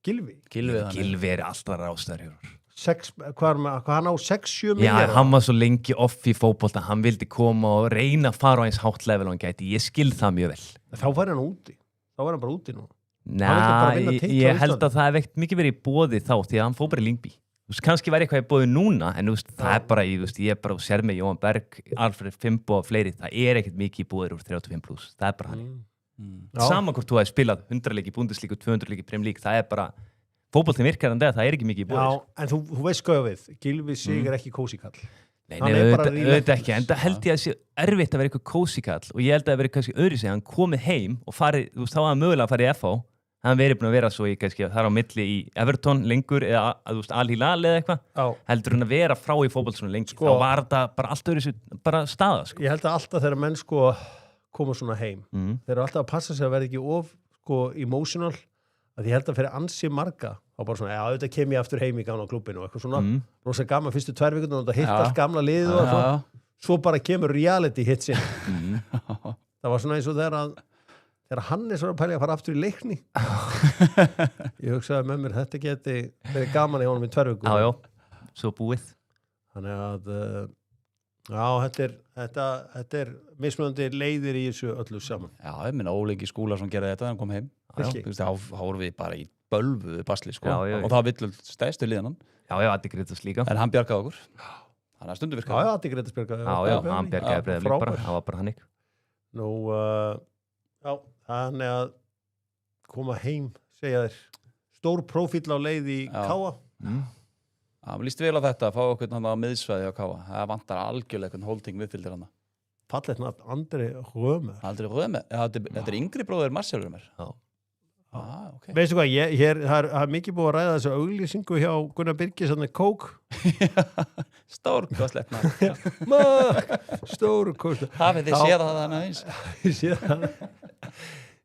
Gylfi er alltaf rástæður. Hann á 6-7 milljarða. Já, hann var svo lengi off í fótbolta, hann vildi koma og reyna að fara á eins hátt level og hann gæti, ég skil það mjög vel. Þá var hann úti, þá var hann bara úti nú. Hann vildi bara vinna titla á ég held Íslandi. að það hef ekkert mikið verið í boði þá því að hann fór bara í Lyngby. Þú veist, kannski væri eitthvað í boði núna en þú veist, það er bara, ég er bara sér með Jóhann Berg, Alfred Fimbo og fleiri, það er ekkert mikið í boðir úr 35+, það er bara hann. Sama hvort þú hefði spilað 100 leiki í Bundesliga, 200 leiki í Premier League, það er bara, fótboltinn virkar en það er ekki mikið í boðir. Já, en þú veist hvað við, Gylfi Sig er ekki kósikall. Nei, Hann er bara auðvitað ekki, en það held ég að sé erfitt að vera eitthvað kósikall og ég held að það veri kannski öðru sig, hann komið heim og farið, þú veist, þá var hann mögulega að fara í FH, hann verið búin að vera svo í kannski þar á milli í Everton lengur eða þú veist, Al-Hilal eða eitthvað, heldur hann að vera frá í fótboll svona lengi, þá var þetta bara allt öðru sig, bara staða, sko. Ég held að alltaf þegar menn sko koma svona heim, þeir eru alltaf að passa sig að vera ekki of sko emotional, að ég held að fyrir ansi marga og bara svona, já, auðvitað kem ég aftur heim í gamla klubbinu og eitthvað svona, rosa gaman fyrstu 2 vikurnar og þetta hitt allt gamla liðið og svona, svo bara kemur reality hitsinn. Það var svona eins og þegar Hannes var að pælja að fara aftur í Leikni. Ég hugsaði með mér, þetta geti verið gaman í honum í 2 vikur. Já, svo búið. Þannig að, já, þetta er mismunandi leiðir í þessu öllu saman. Já, ég minna Óli Ingi Skúlason gerði þetta þegar hann kom heim. Þá vorum við bara í bölvuðu basli, sko. Já. Og það villur stæðstu liðanan. Já, Addi Grétars líka. En hann bjargaði okkur. Þannig að stundu virkaði. Já, Addi Grétars bjargaði. Já, hann bjargaði Breiðablik bara. Það var bara hann ykkur. Nú, já, þannig að koma heim, segja þér, stór prófíll á leið í Káa. Já, mér líst vel á þetta, að fá okkur hann á miðsvæði á Káa. Það vantar algjörlega einhvern holding viðfylgdir hann. Fallet nafn, Andri Römer. Andri Römer? Já, þetta er yngri bróðir Marcel Römer. Já. Okay. Veistu hvað, það er mikið búið að ræða þessu auglýsingu hjá Gunnar Birgis hann er kók. Stór kostlefna. Stór kostlefna. Hafið þið séð það hann aðeins? Ég séð það.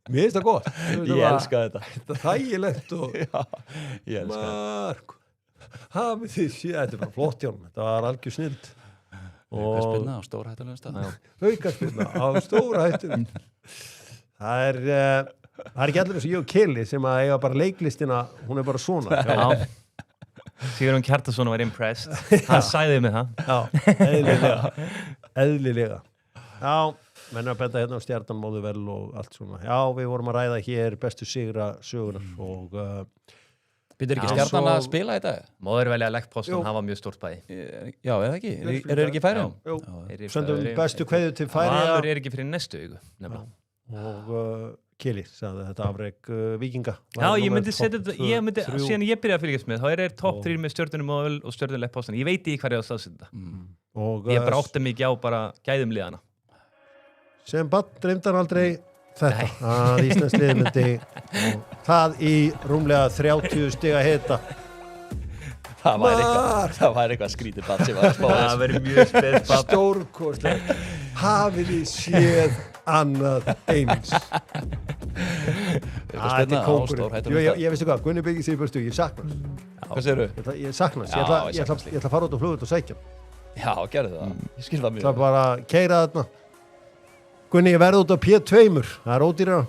Mér finnst það gott. Ég elska þetta. Þetta er þægilegt og ég elska þetta. Hafið þið séð, þetta er bara flott hjá hann. Þetta var algjör snild. Aukaspinna á stórhættulegum stað. Aukaspinna á stórhættulegum. Það er ekki allir eins og ég og Kelly sem að eiga bara leiklistina, hún er bara svona. Já. Sigurjón Kjartason var impressed. Hann sæði mig það. Já, eðlilega. Já, menn að benda hérna á Stjarnan Móðuvel og allt svona. Já, við vorum að ræða hér bestu sigra sögunar og Býtur ekki Stjarnan að spila í dag? Móðurvelja leggpostum, það var mjög stórt bæði. Já, eða ekki? Eru ekki Færeyjum? Jú, sendum bestu kveðju til Færeyja. Valur er ekki fyrir næstu viku, nefnilega. Og Kili sagði þetta afrek Víkinga. Já, ég myndi setja þetta, síðan ég byrjaði að fylgjast með, þá er topp 3 með Stjörnunum Móðuvel og Stjörnun leggpostum. Ég veit ekki hvað ég á að staðsetja þetta. Ég bara átti mikið á bara gæðum liðana. Sem bann dreymdan aldrei þetta að Íslands lið myndi og það í rúmlega 30 stiga hita. Það væri eitthvað skrítið bann sem var að spá þess. Það væri mjög spes bann. Stórkostlegt. Hafið þið séð annað eins. Þetta er kóngurinn. Ég veistu hvað, Gunni Birgis í burtu, ég sakna hans. Hvað segirðu? Ég sakna hans. Ég ætla að fara út á flugvöld og sækja hann. Já, gerðu það. Ég skil það mjög. Það er bara að keyra þarna. Gunni, ég verði út á P2, það er ódýrara.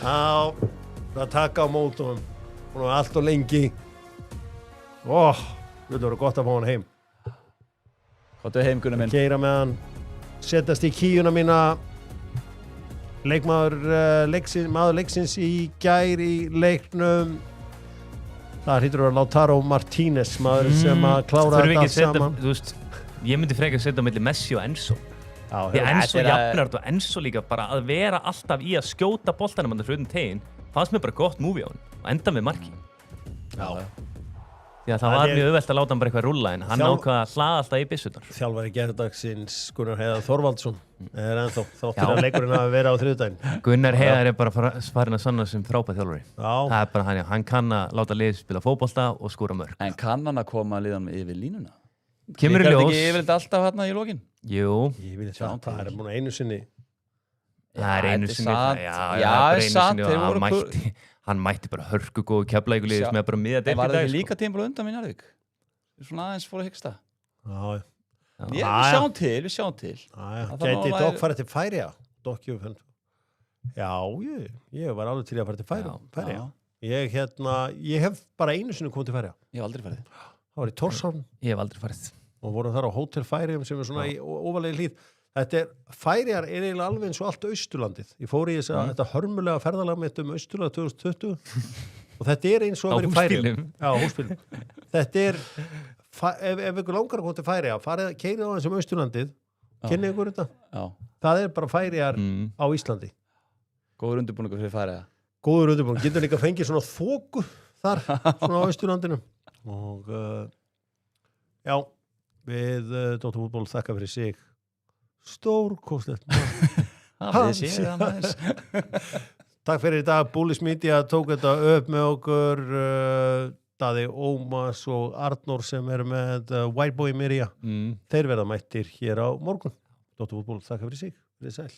Já, það taka á mótum. Hún var allt og lengi. Þetta voru gott að fá hann heim. Hvað er heim, Gunni minn? Keyra með hann, setjast í kíuna mína. Maður leiksins í gær í leiknum. Það hlýtur að vera Lautaro Martínez, maður sem að klára þetta allt saman. Þú veist, ég myndi frekar setja á milli Messi og Enzo. Því Enzo jafnar þetta og Enzo líka bara að vera alltaf í að skjóta boltanum hann fyrir utan teginn, fannst mér bara gott múvi á hann og enda með marki. Já. Því að það var mjög auðvelt að láta hann bara eitthvað rúlla en hann ákvað að hlaða alltaf í byssurnar. Þjálfari gærdagsins Gunnar Heiðar Þorvaldsson er ennþá þáttur að leikurinn hafi verið á þriðjudaginn. Gunnar Heiðar er bara farin að sanna sem frábær þjálfari. Það er bara hann kann að láta liðið spila fótbolta og skora mörk. En kann hann að koma liðan yfir línuna? Kemur í ljós. Líkar þetta ekki yfirleitt alltaf hérna í lokin? Jú. Ég vil sjá, það er múin einu sinni. Það er einu sinni. Hann mætti bara hörku góðu Keflavíkurliðis með bara miða deild í dag. En var það ekki líka tímból undan mín Njarðvík? Svona aðeins fór að hyggsta. Já. Við sjáum til. Gæti Dokk farið til Færeyja? Já, ég var alveg til að fara til Færeyja. Ég hef bara einu sinni komið til Færeyja. Ég hef aldrei farið. Það var í Tórshavn. Ég hef aldrei farið. Og vorum þar á Hótel Færeyjum sem er svona í óvarlegi hlíð. Færeyjar er eiginlega alveg eins og allt Austurlandið. Ég fór í þetta hörmulega ferðalag mitt Austurland 2020 og þetta er eins og að vera í Færeyjum. Já, húsbílum. Þetta ef ykkur langar að koma til Færeyja, keyrið á þessum Austurlandið, kynnið ykkur þetta. Já. Það er bara Færeyjar á Íslandi. Góður undirbúningur fyrir Færeyja. Góður undirbúningur. Getur líka fengið svona þoku þar, svona á Austurlandinu. Og já, við Dóttir fútból þakka fyrir sig. Stórkostlegt. Takk fyrir í dag. Bullies Media tók þetta upp með okkur. Daði Ómas og Arnór sem eru með White Boy Mirja. Þeir verða mættir hér á morgun. Dóttir fútból þakka fyrir sig. Verið sæl.